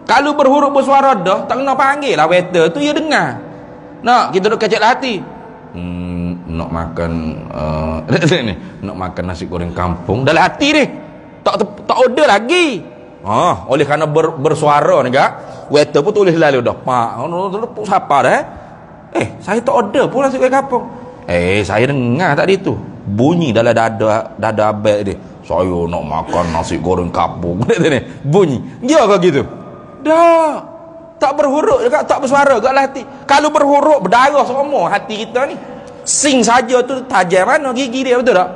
Kalau berhuruf bersuara dah, tak kena panggil lah waiter tu, dia dengar. Nak kita duk kecek dalam hati. Nak makan nak makan nasi goreng kampung dalam hati ni. Tak order lagi. Oleh kerana bersuara ni kak, waiter pun tulis lalu dah. Pak, siapa dah? Saya tak order pun nasi goreng kampung. Saya dengar tadi tu bunyi dalam dada abang dia. Saya nak makan nasi goreng kampung. Bunyi. Dia ke gitu? Dah. Tak berhuruf juga, tak bersuara kat hati. Kalau berhuruf, berdarah semua hati kita ni. Sing saja tu tajam mana gigi dia, betul tak?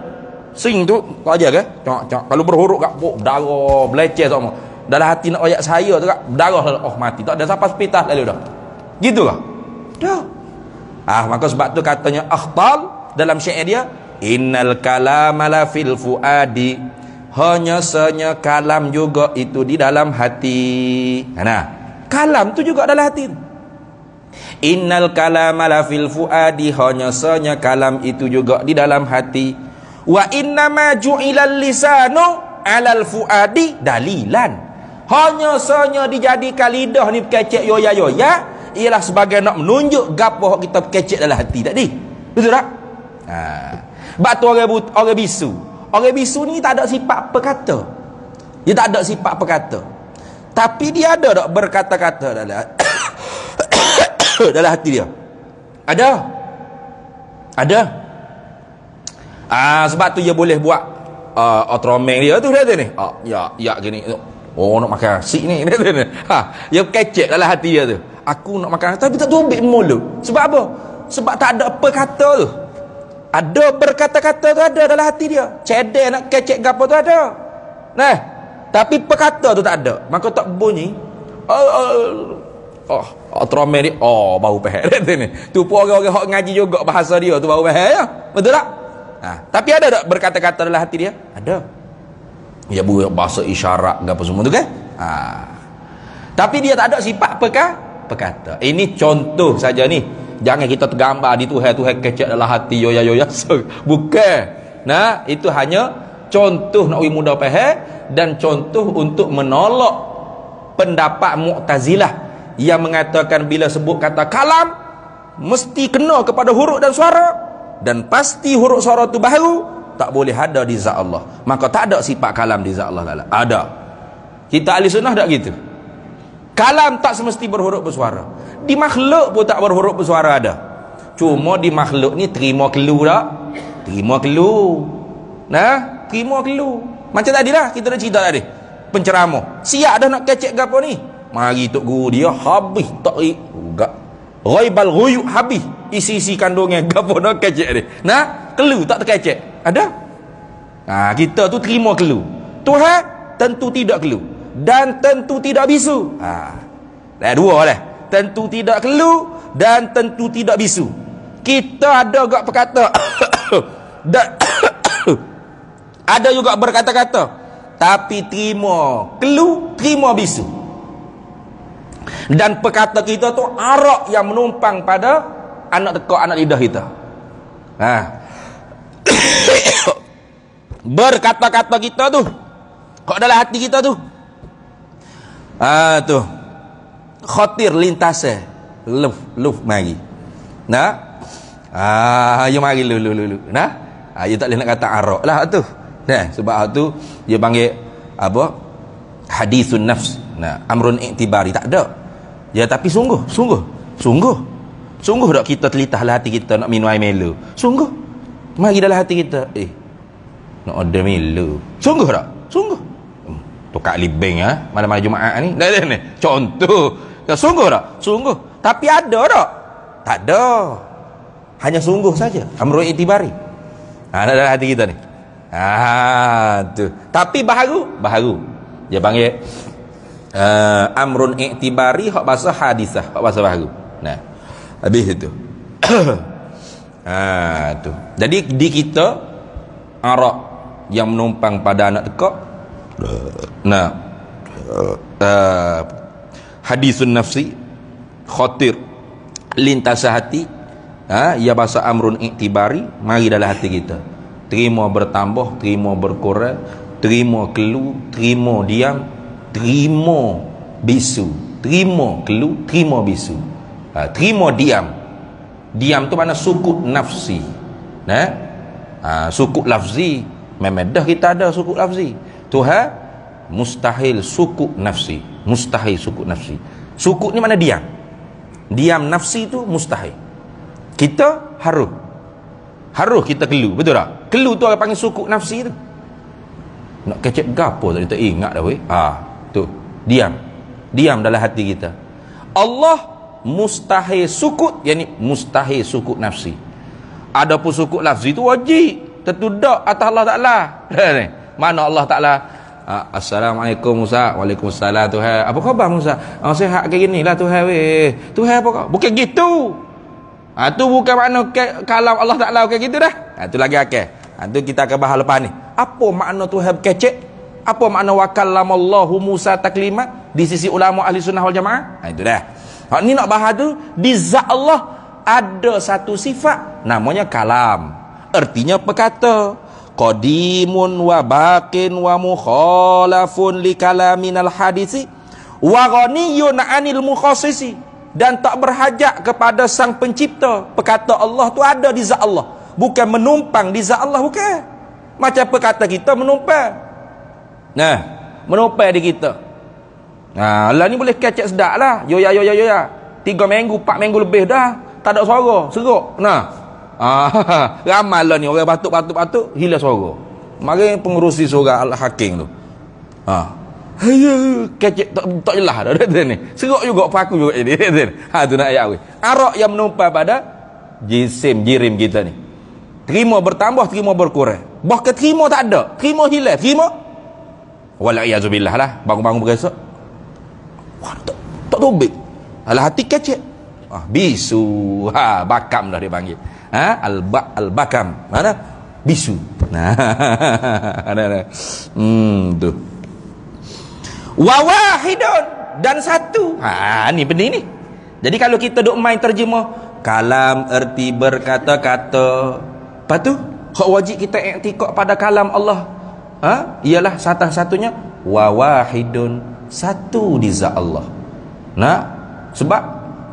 Sing tu kau aja ke? Cak. Kalau berhuruf kat berdarah, beleceh semua. Dalam hati nak ayat saya tu kat berdarah, mati. Tak ada siapa hospital lalu dah. Gitu ke? Dah. Maka sebab tu katanya Akhtal dalam syair dia, innal kalama la fil fuadi, hanya sanya kalam juga itu di dalam hati. Nah, kalam tu juga dalam hati. Innal kalama la fil fuadi, hanya sanya kalam itu juga di dalam hati. Wa innama ju'ilal lisanu 'alal fuadi dalilan, hanya sanya dijadikan lidah ni kecek yoya-yoya ialah sebagai nak menunjuk gapo kita kecek dalam hati tadi. Betul tak? Batu orang bisu. Orang bisu ni tak ada sifat perkata. Dia tak ada sifat perkata. Tapi dia ada tak berkata-kata dalam dalam hati dia? Ada. Sebab tu dia boleh buat otromeng dia tu dia ni. Ya gini. Oh, nak makan nasi ni. Dia kecek dalam hati dia tu. Aku nak makan, tapi tak tumbik mulut. Sebab apa? Sebab tak ada apa kata tu. Ada berkata-kata tu ada dalam hati dia. Cedek nak kecek gapo tu ada. Nah, tapi perkata tu tak ada. Maka tak bunyi. Tromel ni baru faham ni. Tu pun orang-orang hok ngaji juga bahasa dia tu baru faham ya. Betul tak? Tapi ada tak berkata-kata dalam hati dia? Ada. Dia buat bahasa isyarat apa semua tu kan? Tapi dia tak ada sifat perkata. Ini contoh saja ni. Jangan kita tergambar di Tuhan kecek dalam hati yoya-yoya. Bukan. Nah, itu hanya contoh nak mudah faham dan contoh untuk menolak pendapat Mu'tazilah yang mengatakan bila sebut kata kalam mesti kena kepada huruf dan suara, dan pasti huruf suara tu baru tak boleh ada di zat Allah. Maka tak ada sifat kalam di zat Allah. Ada. Kita ahli sunnah tak gitu. Kalam tak semesti berhuruf bersuara. Di makhluk pun tak berhuruf bersuara ada. Cuma di makhluk ni terima kelu tak? Terima kelu. Nah, terima kelu. Macam tadi lah kita dah cerita tadi. Penceramah. Siap dah nak kecek gapo ni? Mari tok guru dia habis tak enggak. Ghaibal ghuyub habis. Isi-isi kandungnya gapo nak kecek ni. Nah, kelu tak terkecek. Ada? Kita tu terima kelu. Tuhan tentu tidak kelu dan tentu tidak bisu. Dah dua lah. Tentu tidak kelu dan tentu tidak bisu. Kita ada juga berkata dan ada juga berkata-kata, tapi terima kelu, terima bisu. Dan perkata kita tu arak yang menumpang pada anak tekak, anak lidah kita. Berkata-kata kita tu kok dalam hati kita tu tu khatir lintasnya luf mari. Nah, you mari lu. Nah, you tak boleh nak kata arak lah tu. Nah, sebab tu dia panggil apa? Hadithun nafs. Nah, amrun i'tibari tak ada. Ya, tapi sungguh tak kita telitahlah hati kita nak minum air melo. Sungguh. Mari dalam hati kita, nak order melo. Sungguh tak? Sungguh. Tukar libeng malam-malam Jumaat ni. Dah ni. Contoh. Ya, sungguh tak? Sungguh. Tapi ada tak? Tak ada. Hanya sungguh saja. Amrun i'tibari. Dalam hati kita ni. Tu. Tapi baharu. Dia panggil amrun i'tibari, hak bahasa hadisah, hak bahasa baharu. Nah, habis itu. Tu. Jadi di kita arak yang menumpang pada anak tekak. Nah, hadisun nafsi, khatir lintas hati, ia bahasa amrun i'tibari, mari dalam hati kita. Terima bertambah, terima berkurang, terima kelu, terima diam, terima bisu. Terima kelu, terima bisu. Terima diam. Diam tu mana sukut nafsi. Sukut lafzi. Memang dah kita ada sukut lafzi. Tuhan mustahil sukut nafsi. Mustahil sukut nafsi. Sukut ni mana diam. Diam nafsi tu mustahil. Kita harus kita kelu, betul tak? Kelu tu orang panggil sukuk nafsi tu. Nak kecek gapo tadi tak ingat dah weh. Tu. Diam dalam hati kita. Allah mustahil sukut, yakni mustahil sukut nafsi. Adapun sukut lafzi tu wajib. Tertudak atas Allah Taala. Mana Allah Taala? Assalamualaikum Musa. Waalaikumsalam Tuhan. Apa khabar Musa? Sihat kayak gini lah Tuhan weh. Tuhan apa kau? Bukan gitu. Tu bukan makna kalam Allah Taala kayak gitu dah. Tu lagi akal. Tu kita akan bahas lepas ni. Apa makna Tuhan kecek? Apa makna wa kallamallahu Musa taklima di sisi ulama ahli sunnah wal jamaah? Itu dah. Hak ni nak bahas tu, di zat Allah ada satu sifat namanya kalam. Artinya perkata. Qadimun wa baqin wa mukhalafun li kalaminal hadisi wa ghaniyun 'anil mukhassisi, dan tak berhajat kepada sang pencipta. Perkata Allah tu ada di zat Allah, bukan menumpang di zat Allah, bukan. Macam perkata kita menumpang. Nah, menumpang di kita. Nah, Allah ni boleh kecek sedap lah. Yo ya 3 minggu 4 minggu lebih dah tak ada suara, seruk. Nah, ramai lah ni orang batuk hilang suara. Mari pengurusi surah Al-Hakim tu. Kecek tak jelas dah ni. Seruk juga paku juga ini. Tu nak ayat we. Arak yang menumpang pada jirim kita ni. Terima bertambah, terima berkurang. Bahkan terima tak ada, terima hilang, terima wal-iyazubillah lah. Bangun-bangun beresok. Wah, tak tobik. Alah hati kecek. Bisu. Bakam dah dia panggil. Al-bakam. Mana? Bisu. Nah. Tu. Wa wahidun, dan satu. Ni penting ni. Jadi kalau kita duk main terjemah kalam erti berkata-kata, lepas tu hak wajib kita i'tiqad pada kalam Allah. Ialah satu-satunya wa wahidun, satu di zat Allah. Nah, sebab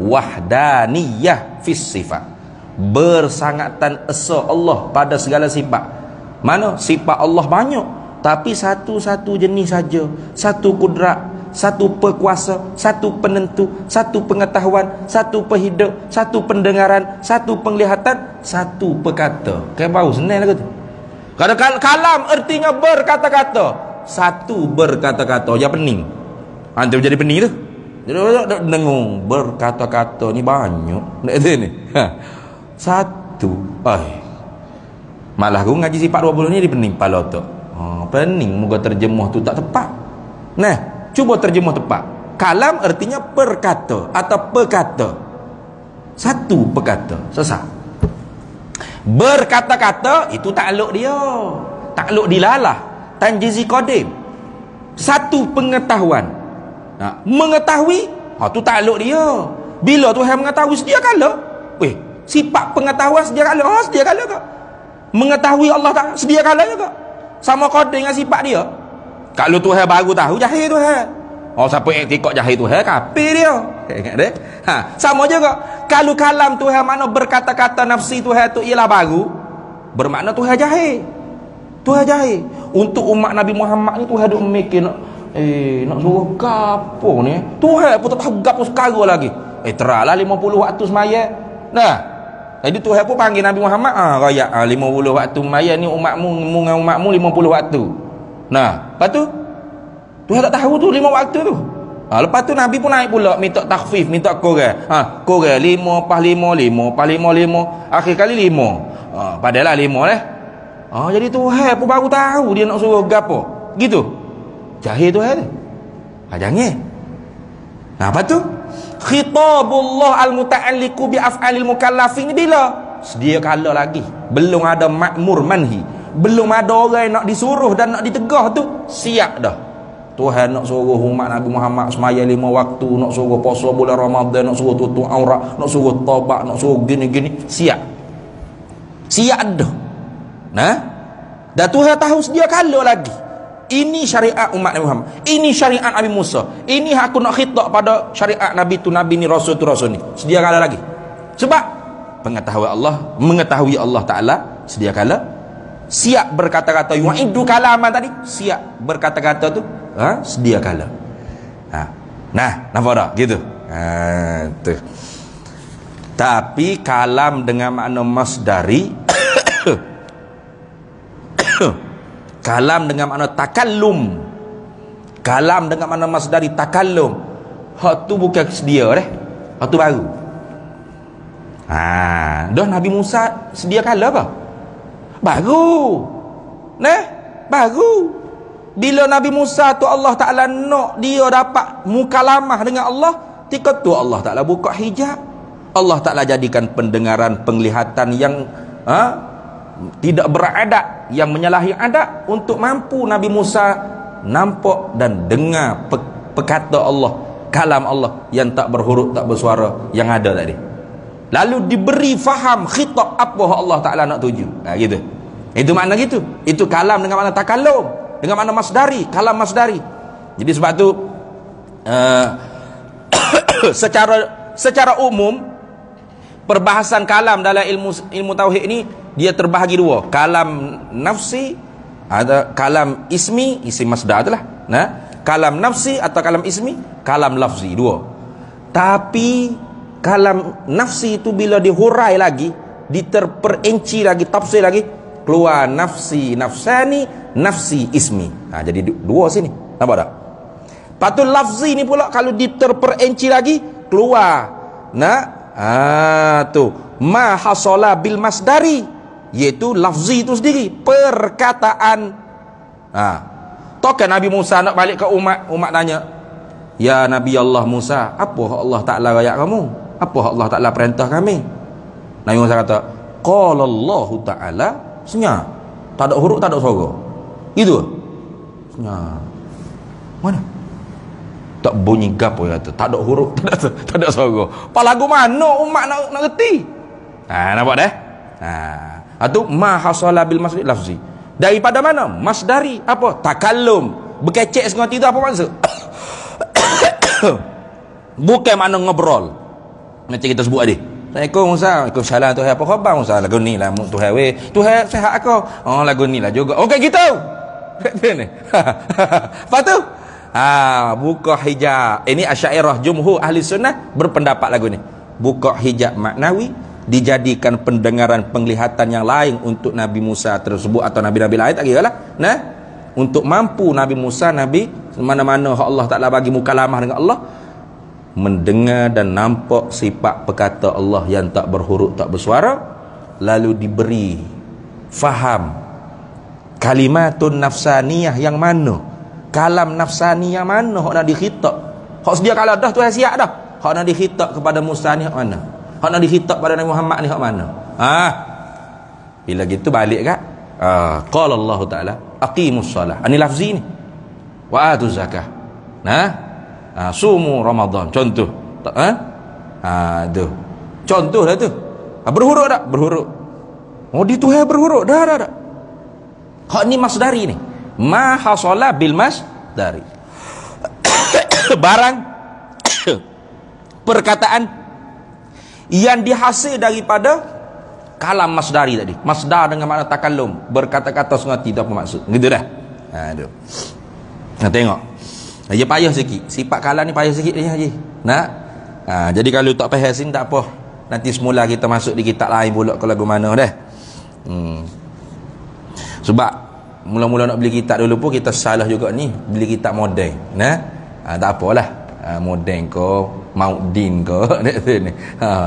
wahdaniyah fis sifat, bersangatan esa Allah pada segala sifat. Mana sifat Allah banyak, tapi satu-satu jenis saja, satu kudrat, satu perkuasa, satu penentu, satu pengetahuan, satu perhidup, satu pendengaran, satu penglihatan, satu perkata. Kayak bau senang lah tu. Kalau kalam artinya berkata-kata, satu berkata-kata, ya pening. Antum jadi pening tu. Jadi dengung berkata-kata ni banyak. Nak ni. Satu. Malah aku ngaji sifat 20 ni dia pening kepala tu. Pening muka terjemah tu tak tepat. Nah, cuba terjemah tepat. Kalam artinya perkata atau perkata. Satu perkata, sesat. Berkata-kata itu takluk dia. Takluk dilalah. Tanjizi qadim. Satu pengetahuan. Mengetahui, tu takluk dia. Bila Tuhan mengetahui sedia kala, sifat pengetahuan sedia kala, sedia kala ke? Mengetahui Allah tak sedia kala juga. Sama qadim dengan sifat dia. Kalau Tuhan baru tahu, jahil Tuhan. Siapa yang iktikad jahil Tuhan, kafir dia. Ingat deh. Sama juga. Kalau kalam Tuhan makna berkata-kata nafsi Tuhan tu ialah baru, bermakna Tuhan jahil. Tuhan jahil. Untuk umat Nabi Muhammad ni Tuhan duk mikir nak suruh gapo ni. Tuhan pun tak tahu gapo sekarang lagi. Teralah 50 waktu semaya. Nah, jadi Tuhan pun panggil Nabi Muhammad, raya 50 waktu semaya ni umatmu dengan umatmu 50 waktu. Nah, lepas tu Tuhan tak tahu tu 5 waktu tu. Lepas tu Nabi pun naik pula minta takhfif, minta kurang. Kurang 5 pas 5, 5 pas 5, 5. Akhir kali 5. Padahal 5 lah. Jadi Tuhan pun baru tahu dia nak suruh gapo. Gitu. Jahil Tuhan tu. Jangan. Apa tu? Khitabullah al-muta'alliqu bi af'alil mukallafin bila? Sedia kala lagi. Belum ada makmur manhi. Belum ada orang nak disuruh dan nak ditegah tu. Siap dah. Tuhan nak suruh umat Nabi Muhammad semaya 5 waktu, nak suruh puasa bulan Ramadan, nak suruh tutup aurat, nak suruh taubat, nak suruh gini-gini. Siap. Siap dah. Nah? Dan Tuhan tahu sedia kala lagi. Ini syariat umat Nabi Muhammad. Ini syariat Nabi Musa. Ini aku nak khitab pada syariat Nabi tu, Nabi ni, Rasul tu, Rasul ni. Sedia kala lagi. Sebab mengetahui Allah Ta'ala sedia kala. Siap berkata-kata. Yu'idu kalaman tadi. Siap berkata-kata tu. Sedia kala. Nah, nampak tak? Gitu. Tu. Tapi kalam dengan makna masdari kalam dengan makna takallum. Kalam dengan makna masdari takallum. Hak tu bukan sedia dah. Hak tu baru. Dah Nabi Musa sedia kala apa? Baru. Nah, baru. Bila Nabi Musa tu Allah Ta'ala nak dia dapat mukalamah dengan Allah, ketika tu Allah Ta'ala buka hijab. Allah Ta'ala jadikan pendengaran, penglihatan yang tidak beradat, yang menyalahi adat, untuk mampu Nabi Musa nampak dan dengar perkata Allah, kalam Allah yang tak berhuruf, tak bersuara yang ada tadi. Lalu diberi faham khitab apa Allah Ta'ala nak tuju. Gitu. Itu makna gitu. Itu kalam dengan makna takallum, dengan makna masdari, kalam masdari. Jadi sebab tu secara umum perbahasan kalam dalam ilmu tauhid ini dia terbahagi dua. Kalam nafsi, ada kalam ismi, isim masdar itulah. Nah, kalam nafsi atau kalam ismi, kalam lafzi, dua. Tapi kalam nafsi itu bila dihurai lagi, diterperinci lagi, tafsir lagi, keluar nafsi nafsani, nafsi ismi. Jadi dua sini. Nampak tak? Patut lafzi ni pula kalau diterperinci lagi keluar. Tu ma hasala bil masdari, iaitu lafzi itu sendiri, perkataan. Tokan Nabi Musa nak balik ke umat tanya, ya Nabi Allah Musa, apa Allah Ta'ala rakyat kamu? Apa Allah Ta'ala perintah kami? Nabi Musa kata, qala Allah Ta'ala, senyap, tak ada huruf, tak ada suara. Itu senyap. Mana? Tak bunyi gapo kata, tak ada huruf, tak ada suara. Apa lagu mana umat nak reti? Nampak dah? Atau ma hasala bil masdari lafzi. Daripada mana? Masdari. Apa? Takallum. Berkecek sengerti itu apa maksud? Bukan makna ngobrol. Macam kita sebut tadi. Assalamualaikum Musa. Waalaikumsalam Tuhan. Apa khabar Musa? Lagu ni lah Tuhan we. Tuhan sihat aku. Oh lagu ni lah juga. Okey gitu. Lepas tu buka hijab. Ini Asy'ariyah jumhur ahli sunnah berpendapat lagu ni. Buka hijab maknawi, dijadikan pendengaran penglihatan yang lain untuk Nabi Musa tersebut atau nabi-nabi lain, tak kira lah. Untuk mampu Nabi Musa, Nabi mana-mana Allah Ta'ala bagi mukalamah dengan Allah, mendengar dan nampak sifat perkata Allah yang tak berhuruf, tak bersuara, lalu diberi faham kalimatun nafsaniyah yang mana, kalam nafsani yang mana hak nak dikhitab. Hak sedia kalau dah tu siap dah. Hak nak dikhitab kepada Musa ni hak mana? Hak nak dikhitab pada Nabi Muhammad ni hak mana? Bila gitu balik kat qala Allah Ta'ala aqimus salah. Ini lafzi ni. Wa atuz zakah. Sumu Ramadan. Contoh. Tu. Contoh dah tu. Berhuruf tak? Berhuruf. Oh di Tuhan berhuruf. Dah. Hak ni masdari ni. Ma hasala bil masdari. Barang perkataan yang dihasil daripada kalam masdari tadi. Masdar dengan makna takallum, berkata-kata sengerti itu apa maksud. Gitu dah. Tu. Tengok. Dia payah sikit. Sifat kalam ni payah sikit dia Haji. Jadi kalau tak faham sini tak apa. Nanti semula kita masuk di kitab lain pula ke lagu mana dah. Sebab mula-mula nak beli kitab dulu pun kita salah juga ni, beli kitab moden. Tak apalah. Moden ke Maudin ke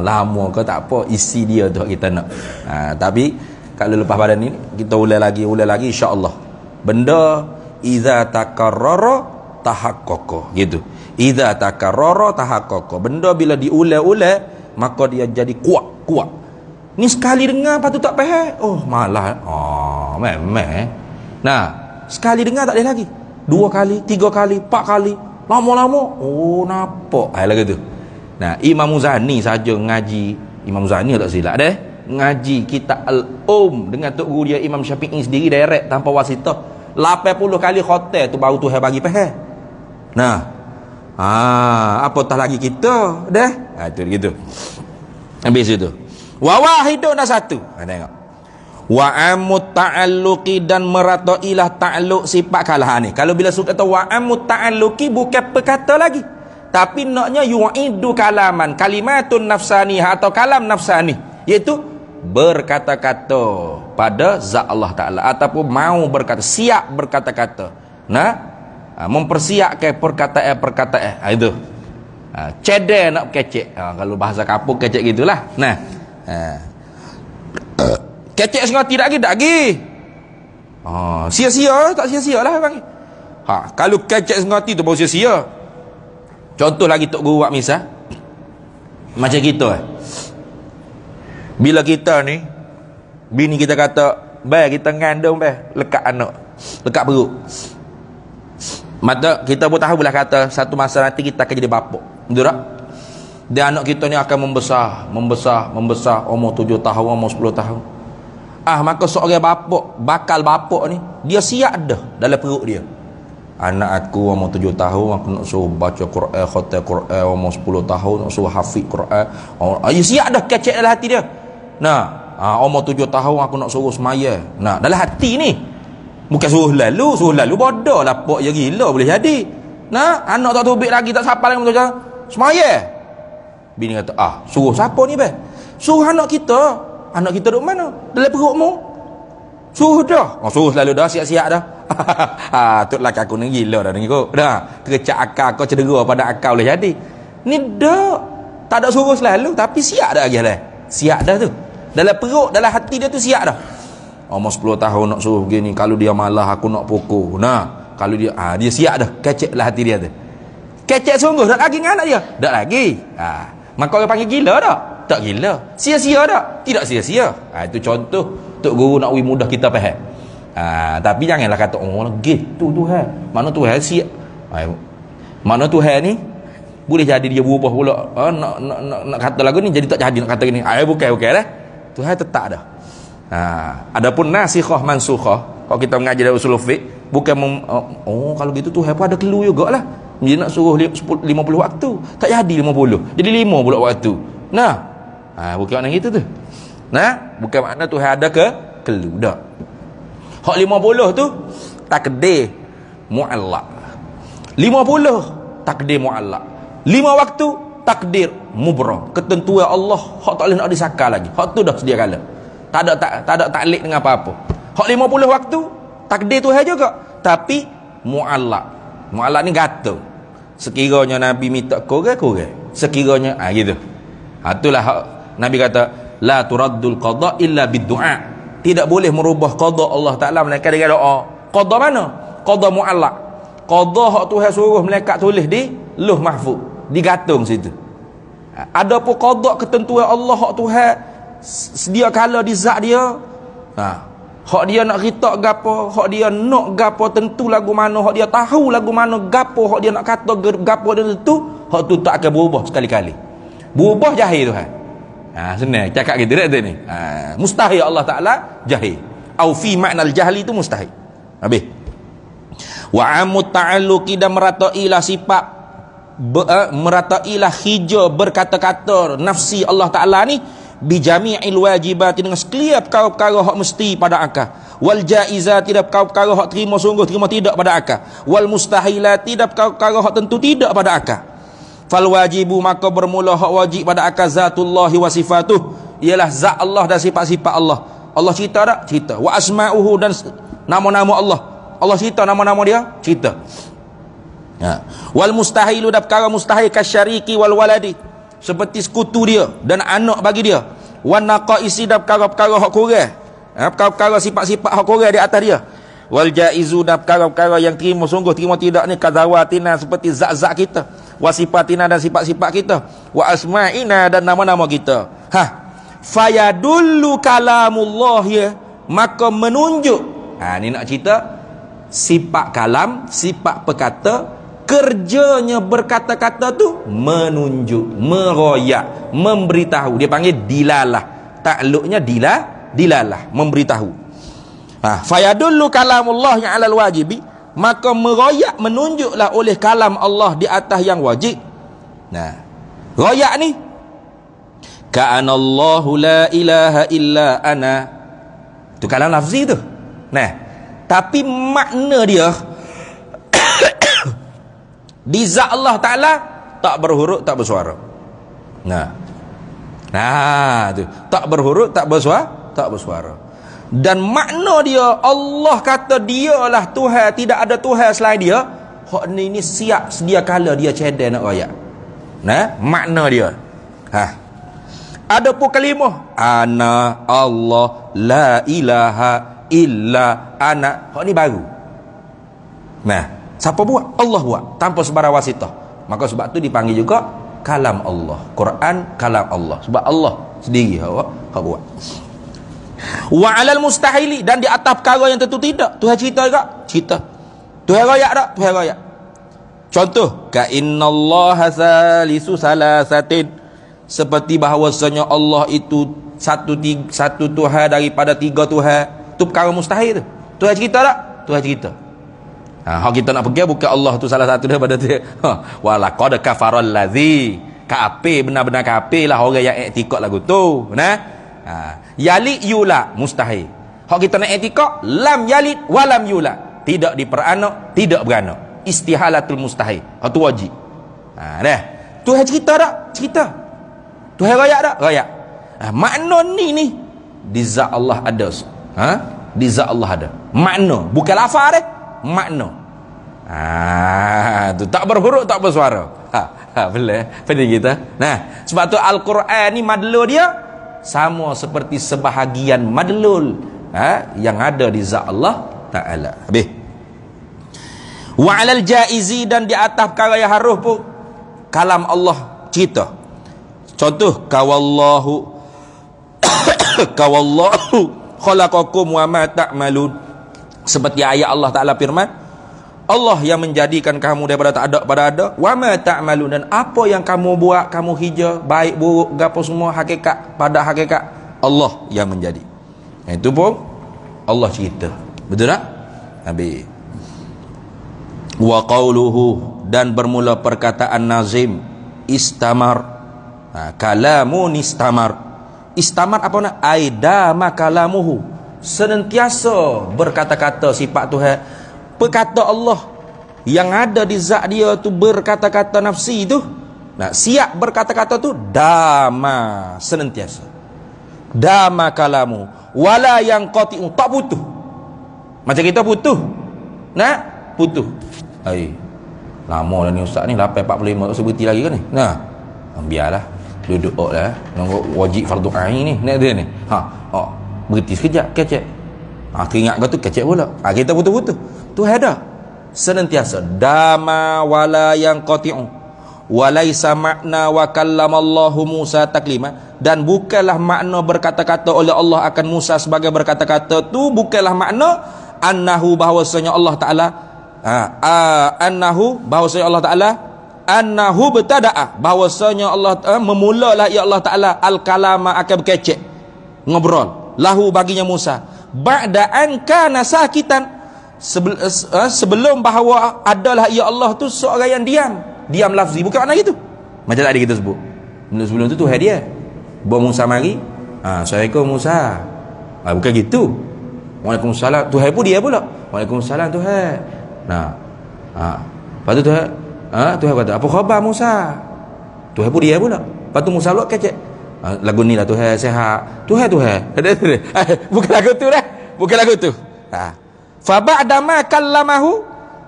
lama ke tak apa, isi dia tu kita nak. Tapi kalau lepas pada ni kita ulang lagi insya-Allah. Benda iza takarrara tahaqqaqa, gitu. Iza takarrara tahaqqaqa. Benda bila diulang-ulang maka dia jadi kuat. Ni sekali dengar patut tak faham. Oh malah memang. Sekali dengar tak ada lagi. 2 kali, 3 kali, 4 kali. Lama-lama nampak lagu tu. Imam Muzani saja ngaji, Imam Muzani tak silap dah, ngaji kitab dengan tok guru dia Imam Syafi'i sendiri direct tanpa wasitah 80 kali khotel tu baru Tuhan bagi faham. Apatah lagi kita dah. Itu gitu. Habis itu. Wa wahidun dah satu. Tengok. Wa amut ta'alluqi, dan meratailah ta'alluq sifat kalah ni. Kalau bila suka kata wa amut ta'alluqi bukan perkata lagi, tapi naknya yu'idu kalaman, kalimatun nafsaniyah atau kalam nafsani, iaitu berkata-kata pada zat Allah Ta'ala, ataupun mau berkata, siap berkata-kata. Mempersiapkan perkataan. Itu. Cedek nak kecek. Kalau bahasa kampung kecek gitulah. Kecek sengaja tidak lagi. Sia-sia tak sia-sia lah bang. Kalau kecek sengaja tu baru sia-sia. Contoh lagi tok guru buat misal. Macam kita bila kita ni bini kita kata, "Bai kita ngandung bai, lekat anak, lekat perut." Maka kita pun tahu belah kata satu masa nanti kita akan jadi bapak. Betul tak? Dan anak kita ni akan membesar, umur 7 tahun, umur 10 tahun. Maka seorang bakal bapak ni, dia siap dah dalam perut dia. Anak aku umur 7 tahun, aku nak suruh baca Quran, khatam Quran, umur 10 tahun nak suruh hafiz Quran. Dia siap dah kecek dalam hati dia. Nah, umur 7 tahun aku nak suruh semaya. Nah, dalam hati ni. Bukan suruh lalu bodoh lah, pok je gila boleh jadi. Nah, anak tak tubik lagi, tak siapa lagi macam semaya. Bini kata, suruh siapa ni be? Suruh anak kita. Anak kita duduk mana? Dalam perutmu. Suruh dah. Suruh selalu dah, siap-siap dah. Tuk laki aku ni gila dah dengar. Dah, kecak akal kau cedera pada akal boleh jadi. Ni dah tak ada suruh selalu, tapi siap dah lagi dah. Siap dah tu. Dalam perut, dalam hati dia tu siap dah. Umur 10 tahun nak suruh begini, kalau dia malah aku nak pukul. Nah, kalau dia dia siap dah, kecek lah hati dia tu. Kecek sungguh, tak lagi dengan anak dia. Tak lagi. Maka orang panggil gila tak? Tak gila. Sia-sia tak? Tidak sia-sia. Itu contoh Tok Guru nak mudah kita faham. Tapi janganlah kata gitu Tuhan. Mana Tuhan siap? Mana Tuhan ni boleh jadi dia berubah pula. Nak kata lagu ni jadi tak jadi nak kata gini. Bukan dah. Tuhan tetap dah. Adapun nasikhah mansukhah, kalau kita mengaji dari usul fiqh, bukan kalau gitu Tuhan pun ada kelu jugalah. Dia nak suruh 50 waktu, tak jadi 50, jadi 5 pula waktu. Nah, bukan makna gitu tu. Nah, bukan makna Tuhan ada kelu dak. Hak 50 tu takdir muallaq. 50 takdir muallaq. 5 waktu takdir mubram. Ketentuan Allah hak tak boleh nak disakal lagi. Hak tu dah sedia kala. Tak ada taklid dengan apa-apa. Hak 50 waktu takdir Tuhan juga, tapi muallaq. Muallaq ni gantung. Sekiranya Nabi minta korang. Sekiranya gitu. Itulah hak Nabi kata la turaddul qada illa bid-du'a. Tidak boleh merubah qada Allah Taala melainkan dengan doa. Qada mana? Qada muallaq. Qada hak Tuhan suruh malaikat tulis di Lauh Mahfuz, digantung situ. Adapun qada ketentuan Allah hak Tuhan sedia kala di zat dia. Hak dia nak ritak gapo, hak dia nak gapo tentu lagu mana, hak dia tahu lagu mana gapo, hak dia nak kata gapo dia tentu, hak tu tak akan berubah sekali-kali. Berubah jahil Tuhan. Senang cakap gitu dah tu ni. Mustahil Allah Taala jahil. Au fi maknal jahli itu mustahil. Habis. Wa amut ta'alluqi dan meratailah sifat meratailah hija berkata-kata nafsi Allah Taala ni bi jami'il wajibati dengan setiap perkara hak mesti pada akal, wal jaizati tidak perkara hak terima sungguh terima tidak pada akal, wal mustahilati tidak perkara hak tentu tidak pada akal. Fal wajibu maka bermula hak wajib pada akal zatullah wa sifatuh, ialah zat Allah dan sifat-sifat Allah. Allah cerita tak? Cerita. Wa asma'uhu dan nama-nama Allah. Allah cerita nama-nama dia? Cerita. Wal mustahilu dan perkara mustahil kasyariki wal waladi, seperti sekutu dia dan anak bagi dia. Wan naqaisi dan perkara-perkara hak kurang, perkara-perkara sifat-sifat hak kurang di atas dia. Wal jaizu dan perkara-perkara yang terima sungguh terima tidak ni kazawatina, seperti zat-zat kita, wa sifatina dan sifat-sifat kita, wa asma'ina dan nama-nama kita. Fayadullu kalamullah, ya, maka menunjuk. Ni nak cerita sifat kalam, sifat perkata. Kerjanya berkata-kata tu menunjuk, meroyak, memberitahu. Dia panggil dilalah. Takluknya dilalah, memberitahu. Fayadullu kalamullah yang alal wajibi, maka meroyak menunjuklah oleh kalam Allah di atas yang wajib. Royak ni ka'anallahu la ilaha illa ana. Tu kalam lafzi tu. Tapi makna dia di zat Allah Ta'ala tak berhuruf, tak bersuara. Tu tak berhuruf, tak bersuara. Dan makna dia Allah kata dialah Tuhan, tidak ada Tuhan selain dia. Hak ni siap sedia kala dia cedek nak royak. Makna dia. Ada pun kalimah ana Allah la ilaha illa ana. Hak ni baru. Siapa buat? Allah buat tanpa sebarang wasitah. Maka sebab tu dipanggil juga kalam Allah. Quran kalam Allah. Sebab Allah sendiri hak buat. Wa alal mustahili, dan di atas perkara yang tentu tidak. Tuhan cerita juga? Cerita. Tuhan royak tak? Tuhan royak. Contoh, ka innallaha salisu salasatin, seperti bahawasanya Allah itu satu Tuhan daripada tiga Tuhan. Tu perkara mustahil tu. Tuhan cerita tak? Tuhan cerita. Hak kita nak pergi bukan Allah tu salah satu daripada tu. Walaqad kafaral ladzi, kafir, benar-benar kafir lah orang yang i'tikad lagu tu. Yalid yula mustahil. Hak kita nak i'tikad lam yalid walam yula, tidak diperanak, tidak beranak. Istihalatul mustahil. Hak tu wajib. Dah. Tuhan cerita tak? Cerita. Tuhan rayak tak? Rayak. Makna ni di zat Allah ada. Di zat Allah ada. Makna, bukan lafaz dah. Makna. Tu tak berhuruf, tak bersuara. Boleh. Pada kita. Nah, sebab tu Al-Quran ni madlul dia sama seperti sebahagian madlul yang ada di zat Allah Ta'ala. Habis. Wa 'alal jaizi, dan di atas perkara yang harus pun kalam Allah cerita. Contoh, kawallahu khalaqakum wa ma ta'malun, seperti ayat Allah Ta'ala firman, Allah yang menjadikan kamu daripada tak ada pada ada, wa ma ta'malun, dan apa yang kamu buat, kamu hijau, baik buruk gapo semua, hakikat pada hakikat Allah yang menjadi. Itu pun Allah cerita. Betul tak? Habis. Wa qauluhu, dan bermula perkataan nazim, istamar, kalamun istamar. Istamar apa nak? Aidama kalamuhu, senantiasa berkata-kata sifat Tuhan. Perkata Allah yang ada di zat dia tu berkata-kata nafsi tu, siap berkata-kata tu, dama, senantiasa. Dama kalamu wala yang qati'u, tak putus. Macam kita putus, putus. Lama dah ni ustaz ni, 8.45 tak seberti lagi kan ni. Biarlah, duduk lah, nunggu wajib fardu ain ni, nak dia ni. Berhenti sekejap, kecek. Teringat kau tu kecek pula. Kita putus-putus. Tu ada senantiasa. Dama wala yang qati'u walaisa makna wa kallamallahu Musa taklima, dan bukanlah makna berkata-kata oleh Allah akan Musa sebagai berkata-kata tu, bukanlah makna annahu, bahawasanya Allah Ta'ala annahu bertada'a, bahawasanya Allah memulalah ya Allah Ta'ala al-kalama, akan berkecek, ngobrol lahu baginya Musa, ba'da'an kana sakitan, sebelum bahawa adalah ya Allah tu seorang yang diam lafzi, bukan makna gitu. Macam tadi kita sebut sebelum tu Tuhan dia bawa Musa mari, Assalamualaikum Musa, bukan gitu. Waalaikumsalam, Tuhan pun dia pula, Waalaikumsalam Tuhan. Lepas tu Tuhan Tuhan kata, apa khabar Musa? Tuhan pun dia pula. Lepas tu Musa pula kecek, lagu ni lah Tuhan sehat, Tuhan bukan lagu tu dah, bukan lagu tu. Fa ba'da ma kallamahu,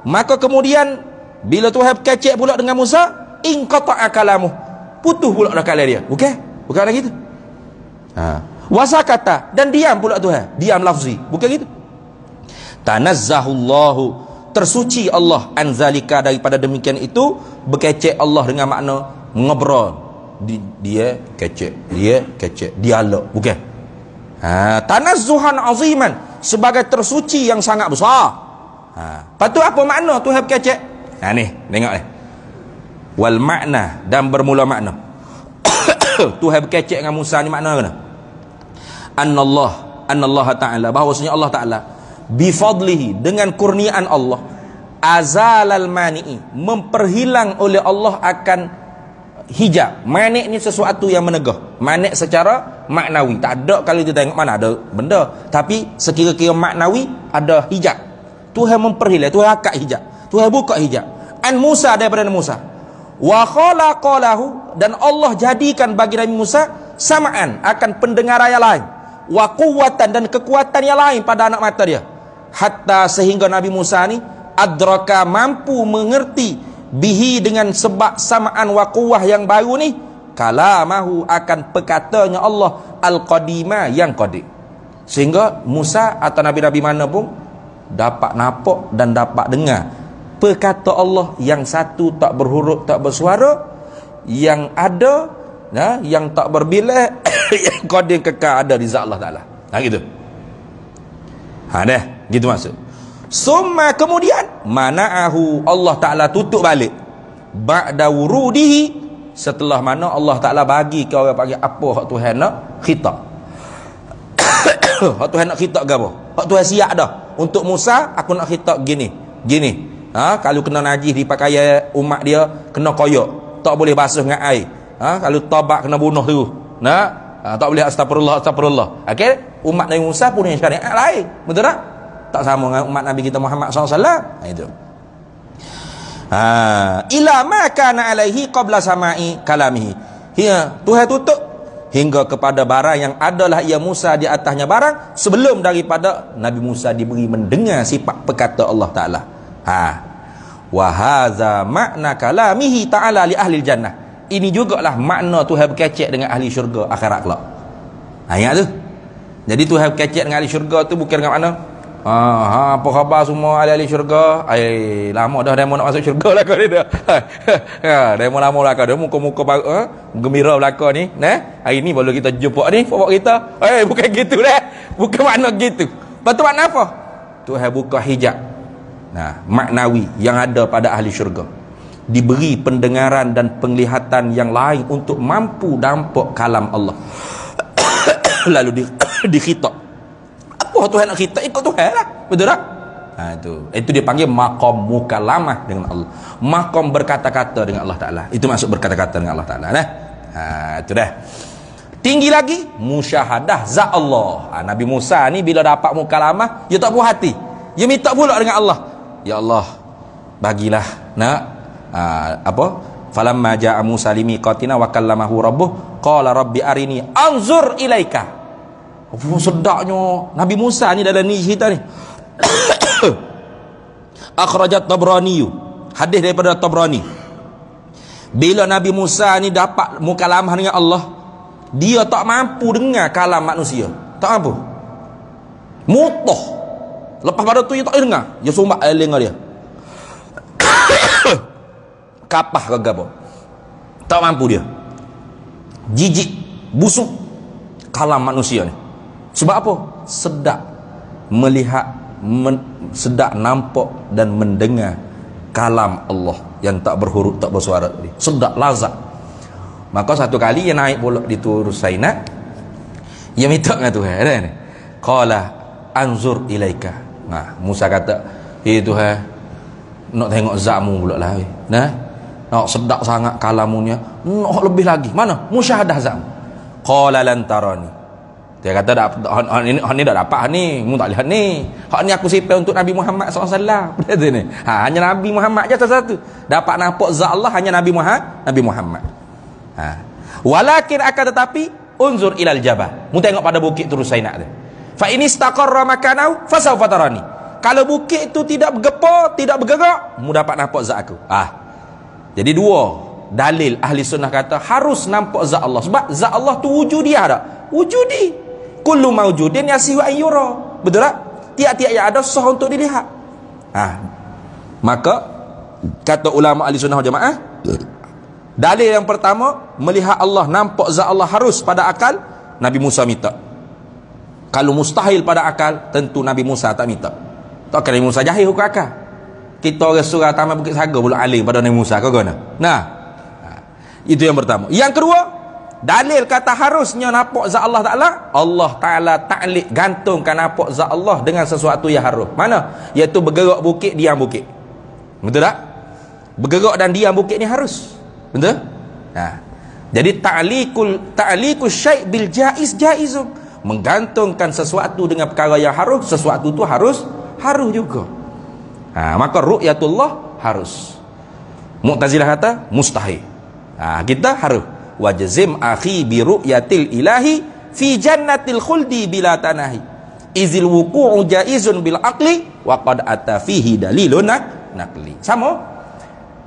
maka kemudian bila Tuhan kecek pula dengan Musa, in qata'a kalamu, putus pula dah kalam dia. Bukan lagi tu. Wasakata, dan diam pula Tuhan, diam lafzi, bukan gitu. Tanazzahullahu, tersuci Allah, anzalika, daripada demikian itu. Berkecek Allah dengan makna ngobrol, dia kecek, dialog, bukan. Tanazzuhan aziman, sebagai tersuci yang sangat besar. Patut apa makna Tuhan berkecek? Ni tengok ni, wal makna, dan bermula makna. Tuhan berkecek dengan Musa ni makna kena Annallah Ta'ala, bahawasanya Allah Ta'ala bifadlihi, dengan kurniaan Allah, azalal mani'i, memperhilang oleh Allah akan hijab. Mani' ni sesuatu yang menegah, mani' secara maknawi, tak ada kalau kita tengok mana ada benda, tapi sekira-kira maknawi ada hijab. Tuhan memperhilang, Tuhan akad hijab, Tuhan buka hijab an Musa, daripada Musa. Wa khalaqalahu, dan Allah jadikan bagi Nabi Musa sama'an, akan pendengaran yang lain, wa quwwatan, dan kekuatan yang lain pada anak mata dia, hatta sehingga Nabi Musa ni adraka, mampu mengerti, bihi, dengan sebab sama'an wa quwwah yang baru ni, kalamahu, akan perkatanya Allah al-qadima, yang qadim. Sehingga Musa atau Nabi-Nabi mana pun dapat nampak dan dapat dengar perkata Allah yang satu, tak berhuruf, tak bersuara, yang ada, yang tak berbilah, yang qadim, kekal, ada di zat Allah Ta'ala. Gitu. Dah, gitu maksud. Summa kemudian mana'ahu, Allah Ta'ala tutup balik. Ba'da wurudihi, setelah mana Allah Ta'ala bagi ke orang panggil apa hak Tuhan nak khitab. Hak Tuhan nak khitab ke apa? Hak Tuhan siap dah. Untuk Musa, aku nak khitab gini. Kalau kena najis di pakaian umat dia, kena koyak, tak boleh basuh dengan air. Kalau tabat kena bunuh tu. Tak boleh astagfirullah. Okey, umat Nabi Musa punya syariat lain. Betul tak? Tak sama dengan umat Nabi kita Muhammad SAW. Itu. Ila ma kana alaihi qabla sama'i kalamihi. Tuhan tutup hingga kepada barang yang adalah ia Musa di atasnya barang sebelum daripada Nabi Musa diberi mendengar sifat perkata Allah Ta'ala. Wa hadza makna kalamihi ta'ala li ahli jannah. Ini jugalah makna Tuhan berkecek dengan ahli syurga akhirat kelak. Ingat tu. Jadi Tuhan berkecek dengan ahli syurga tu bukan dengan mana? Apa khabar semua ahli syurga? Lama dah demo nak masuk syurga lah kau ni dah. Demo lama lah kau dah muka-muka gembira belaka ni. Hari ni baru kita jumpa ni bawa kita. Bukan gitu dah. Bukan makna gitu. Patut makna apa? Tuhan buka hijab. Maknawi yang ada pada ahli syurga. Diberi pendengaran dan penglihatan yang lain untuk mampu nampak kalam Allah. Lalu dikhitab. Apa Tuhan nak khitab? Ikut Tuhan lah. Betul tak? Itu dia panggil maqam mukalamah dengan Allah. Maqam berkata-kata dengan Allah Ta'ala. Itu maksud berkata-kata dengan Allah Ta'ala. Itu dah. Tinggi lagi musyahadah zat Allah. Nabi Musa ni bila dapat mukalamah, dia tak puas hati. Dia minta pula dengan Allah. Ya Allah, bagilah falamma ja'a Musa limiqatina wa kallamahu rabbuh qala rabbi arini anzur ilaika. Sedaknya Nabi Musa ni dalam ni cerita ni. Akhrajat Tabrani, hadis daripada Tabrani. Bila Nabi Musa ni dapat mukalamah dengan Allah, dia tak mampu dengar kalam manusia. Tak mampu. Mutah. Lepas pada tu dia tak dengar. Dia sumbat telinga dia. Kapah ke apa? Tak mampu dia. Jijik, busuk kalam manusia ni. Sebab apa? Sedap melihat, sedap nampak dan mendengar kalam Allah yang tak berhuruf, tak bersuara tadi. Sedap, lazat. Maka satu kali dia naik pula di Tur Sainat, dia minta dengan Tuhan kan? Qala anzur ilaika. Musa kata, Tuhan, nak tengok zatmu pula lah. Nak sedap sangat kalamunya, nak lebih lagi. Mana? Musyahadah zatmu. Qala lan tarani. Dia kata hak ni dah dapat, hak ni mu tak lihat ni. Hak ni aku simpan untuk Nabi Muhammad SAW. Betul ni. Hanya Nabi Muhammad je satu. Dapat nampak zat Allah hanya Nabi Muhammad. Walakin akan tetapi unzur ilal jabal. Mu tengok pada bukit Tur Sainat tu. Fa in istaqarra makanahu fasawfa tarani. Kalau bukit itu tidak bergepar, tidak bergerak, mu dapat nampak zat aku. Jadi dua dalil ahli sunnah kata harus nampak zat Allah. Sebab zat Allah tu wujudi ada. Wujudi. Kullu mawjudin yasihu an yura. Betul tak? Tiap-tiap yang ada sah untuk dilihat. Maka kata ulama ahli sunnah jamaah, dalil yang pertama, melihat Allah, nampak zat Allah harus pada akal. Nabi Musa minta. Kalau mustahil pada akal, tentu Nabi Musa tak minta. Tak kena Nabi Musa jahil hukum akal. Kita orang surah Taman Bukit Saga pula alim pada Nabi Musa. Kau gana? Itu yang pertama. Yang kedua, dalil kata harusnya nampak zat Allah Ta'ala. Allah Ta'ala ta'liq, gantungkan nampak zat Allah dengan sesuatu yang harus. Mana? Iaitu bergerak bukit, diam bukit. Betul tak? Bergerak dan diam bukit ni harus. Betul? Jadi ta'liqul syai' bil jaizun. Menggantungkan sesuatu dengan perkara yang harus, sesuatu tu harus juga. Maka ru'yatullah harus. Mu'tazilah kata mustahil. Kita harus. Wajzim akhi bi ru'yatil ilahi fi jannatil khuldi bila tanahi izil wuqu'u jaizun bil aqli wa qad ata fihi dalilun naqli. Sama,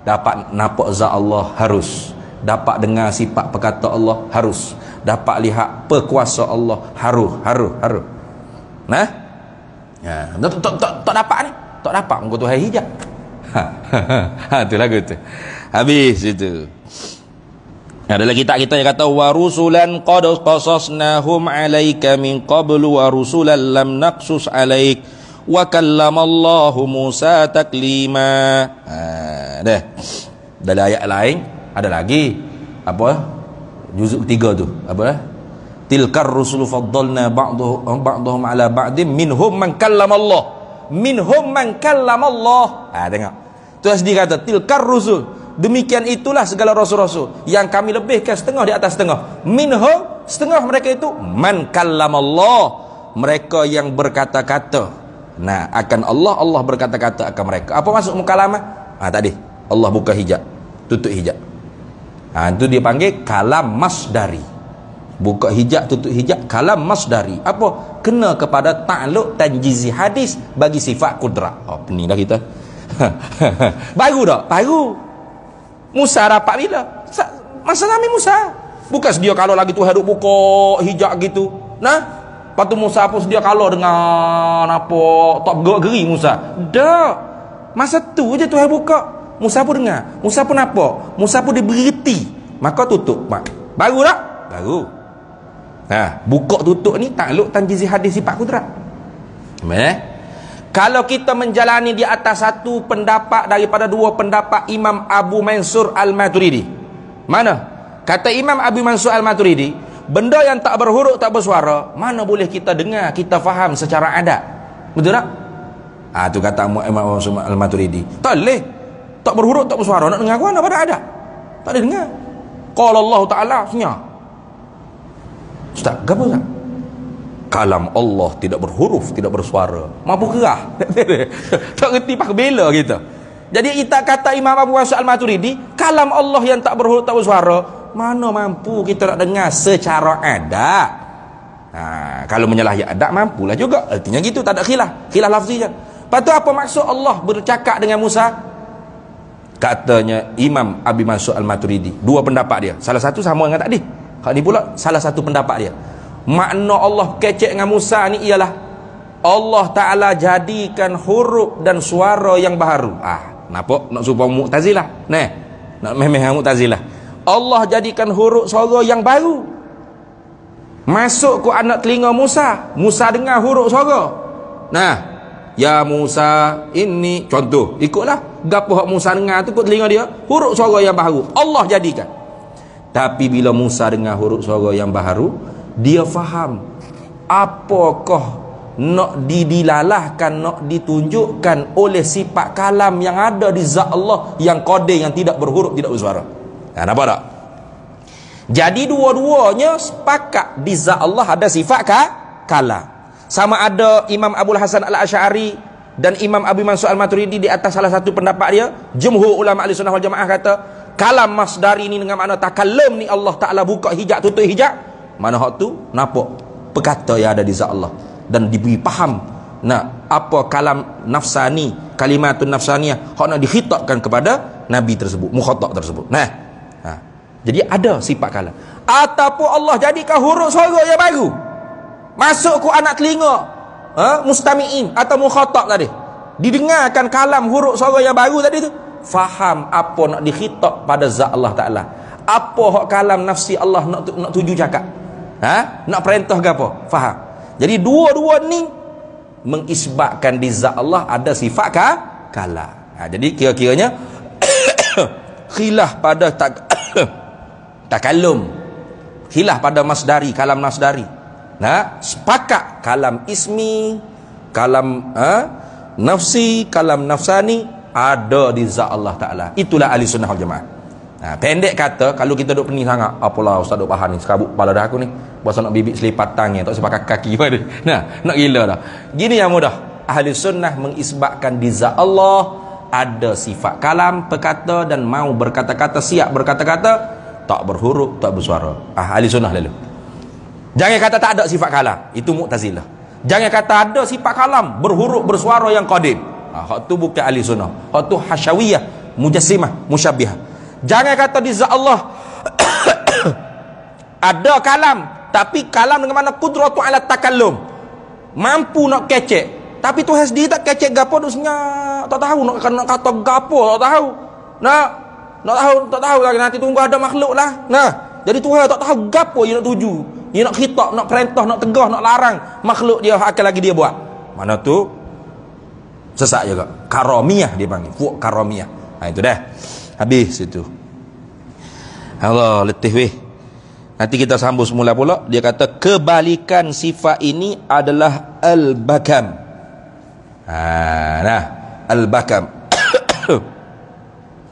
dapat nampak zat Allah harus, dapat dengar sifat perkata Allah harus, dapat lihat perkuasa Allah harus. Tak dapat ni, tak dapat engkau Tuhan hijab. Tu lagu tu. Habis itu. Adalah kita yang kata wa rusulan qad qasasnahum 'alaika min qablu wa rusulan lam naqsus 'alaik wa kallamallahu Musa taklima. Dah. Dalam ayat lain ada lagi apa? Juzuk 3 tu. Apa? Tilkar rusulu faddalna ba'dhum ala ba'dim minhum man kallamallah. Minhum man kallamallah. Tengok. Tuhan sendiri kata tilkar rusul. Demikian itulah segala rasul-rasul yang kami lebihkan setengah di atas setengah. Minhum, setengah mereka itu man kallamallah, mereka yang berkata-kata. Nah, akan Allah berkata-kata akan mereka. Apa maksud mukalamah? Tadi Allah buka hijab, tutup hijab. Itu dia panggil kalam masdari. Buka hijab, tutup hijab, kalam masdari. Apa? Kena kepada ta'alluq tanjizi hadis bagi sifat kudrat. Pening dah kita. Baru tak? Baru. Musa dapat bila? Masa Nabi Musa. Bukan sedia kalau lagi Tuhan duk buka hijab gitu. Nah, lepas tu Musa pun sedia kalau dengan apa, tak bergerak-geri Musa. Dak. Masa tu je Tuhan buka. Musa pun dengar. Musa pun apa? Musa pun diberi reti. Maka tutup. Baru tak? Baru. Buka tutup ni takluk tanjizi hadis sifat kudrat. Kalau kita menjalani di atas satu pendapat daripada dua pendapat Imam Abu Mansur Al-Maturidi. Mana? Kata Imam Abu Mansur Al-Maturidi, benda yang tak berhuruf tak bersuara, mana boleh kita dengar, kita faham secara adat. Betul tak? Tu kata Imam Abu Mansur Al-Maturidi. Tak boleh. Tak berhuruf tak bersuara, nak dengar mana pada adat? Tak boleh dengar. Qala Allah Ta'ala senyap. Ustaz, apa tak? Kalam Allah tidak berhuruf, tidak bersuara. Mampu kerah. Tak reti pakai bela kita. Jadi kita kata Imam Abu Mansur Al-Maturidi, kalam Allah yang tak berhuruf, tak bersuara, mana mampu kita nak dengar secara adat. Kalau menyalahi adat, mampulah juga. Artinya gitu, tak ada khilaf. Khilaf lafzi je. Lepas tu apa maksud Allah bercakap dengan Musa? Katanya Imam Abu Mansur Al-Maturidi, dua pendapat dia. Salah satu sama dengan tadi. Hak ni pula salah satu pendapat dia. Makna Allah kecek dengan Musa ni ialah Allah Ta'ala jadikan huruf dan suara yang baharu. Nampak? Nak supaya Mu'tazilah. Nak memeh Mu'tazilah. Allah jadikan huruf suara yang baru. Masuk ke anak telinga Musa. Musa dengar huruf suara. Ya Musa, ini contoh. Ikutlah. Gapo hak Musa dengar tu ke telinga dia? Huruf suara yang baru. Allah jadikan. Tapi bila Musa dengar huruf suara yang baharu, dia faham apakah nak didilalahkan, nak ditunjukkan oleh sifat kalam yang ada di zat Allah yang qadir, yang tidak berhuruf, tidak bersuara. Nampak tak? Jadi dua-duanya sepakat di zat Allah ada sifat kalam. Sama ada Imam Abul Hasan Al-Asy'ari dan Imam Abu Mansur Al-Maturidi di atas salah satu pendapat dia. Jumhur ulama Ahli Sunnah wal Jamaah kata kalam masdari ni dengan makna takallum ni Allah Ta'ala buka hijab, tutup hijab. Mana hak tu nampak perkata yang ada di zat Allah dan diberi faham apa kalam nafsani, kalimatun nafsaniyah hak nak dikhitabkan kepada nabi tersebut, mukhatab tersebut. Jadi ada sifat kalam. Ataupun Allah jadikan huruf suara yang baru masuk ke anak telinga mustami'in atau mukhatab tadi, didengarkan kalam huruf suara yang baru tadi tu, faham apa nak dikhitab pada zat Allah Ta'ala, apa hak kalam nafsi Allah nak tuju cakap, nak perintah ke apa, faham. Jadi dua-dua ni mengisbatkan di zat Allah ada sifat kalam. Jadi kira-kiranya khilaf pada takallum, khilaf pada masdari, kalam masdari. Sepakat kalam ismi, kalam nafsi, kalam nafsani ada di zat Allah Ta'ala. Itulah ahli sunnah wal jamaah. Pendek kata, kalau kita duk pening sangat, apalah ustaz duk faham ni, sekabut kepala dah aku ni, pasal nak bibik selipat tangan, tak sepakat kaki pada. Nak gila dah. Gini yang mudah. Ahli sunnah mengisbatkan di zat Allah ada sifat kalam, perkata, dan mau berkata-kata, siap berkata-kata, tak berhuruf, tak bersuara. Ahli sunnah lalu. Jangan kata tak ada sifat kalam, itu Mu'tazilah. Jangan kata ada sifat kalam, berhuruf, bersuara yang qadim. Hak tu bukan ahli sunnah. Hak tu hasyawiyah, mujassimah, musyabbihah. Jangan kata di zat Allah ada kalam, tapi kalam dengan mana qudratu ala takallum, mampu nak kecek, tapi Tuhan sendiri tak kecek gapo tu senyap, tak tahu nak kata gapo, tak tahu. Nak tahu lagi, nanti tunggu ada makhluk lah. Jadi Tuhan tak tahu gapo dia nak tuju, dia nak khitab, nak perintah, nak tegah, nak larang makhluk dia akan lagi dia buat. Mana tu Sesak juga. Karamiyah dia panggil. Fuq karamiyah. Itu dah. Habis itu. Allah letih weh. Nanti kita sambung semula pula. Dia kata kebalikan sifat ini adalah al-bakam. Nah, al-bakam.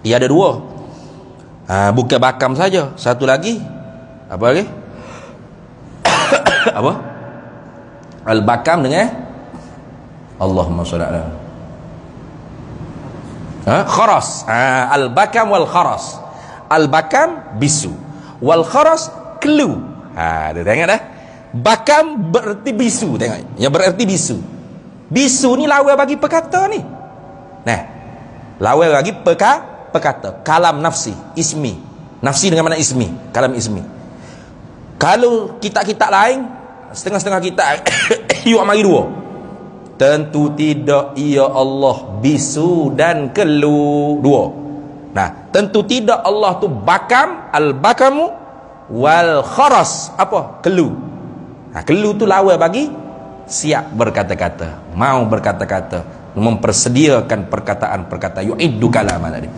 Dia ada dua. Bukan bakam saja. Satu lagi. Apa lagi? Apa? Al-bakam dengan Allahumma shalli ala kharas. Al-bakam wal kharas. Al-bakam bisu, wal kharas kelu. Dia tengok dah. Bakam berarti bisu, tengok. Yang berarti bisu. Bisu ni lawan bagi perkata ni. Nah, lawan bagi perkata. Kalam nafsi, ismi. Nafsi dengan mana ismi? Kalam ismi. Kalau kitab-kitab lain setengah-setengah kitab you mari dua. Tentu tidak ia Allah bisu dan kelu dua. Nah, tentu tidak Allah tu bakam, al-bakamu wal kharas. Apa? Kelu. Kelu tu lawan bagi siap berkata-kata, mau berkata-kata, mempersediakan perkataan-perkataan yu'iddu kalaman tadi.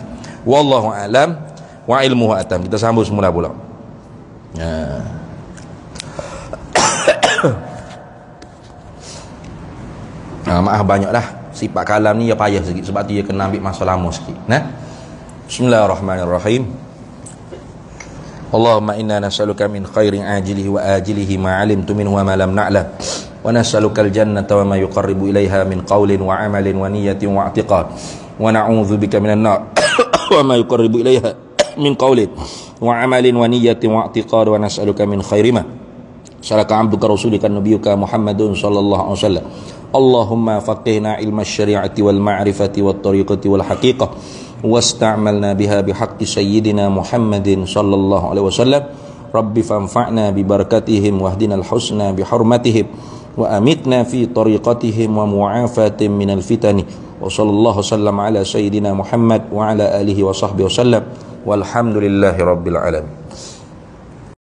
Wallahu alam wa ilmuhu atam. Kita sambung semula pula. Maaf banyak dah sifat kalam ni ya payah sikit sebab tu dia kena ambil masa lama sikit. Bismillahirrahmanirrahim. Allahumma inna nas'aluka min khairin ajilihi wa ajilihi ma 'alimtu minhu wa ma lam na'lam wa nas'aluka al-jannata wa ma yuqarribu ilaiha min qawlin wa 'amalin wa niyyatin wa i'tiqad wa na'udzu bika minan nar wa ma yuqarribu ilaiha min qawlin wa 'amalin wa niyyatin wa i'tiqad wa nas'aluka min khairi ma salaka 'abduka rasulika nabiyyuka Muhammadun sallallahu alaihi wasallam. Allahumma faqihna ilma syari'ati wal ma'rifati wat tariqati wal haqiqah wasta'malna biha bihaqqi sayyidina Muhammadin sallallahu alaihi wasallam. Rabbi fanfa'na bi barakatihim wahdina al-husna bi hurmatihim wa amitna fi tariqatihim wa mu'afatin minal fitani. Wa sallallahu sallam ala sayyidina Muhammad wa ala alihi wa sahbihi wasallam walhamdulillahi rabbil alamin.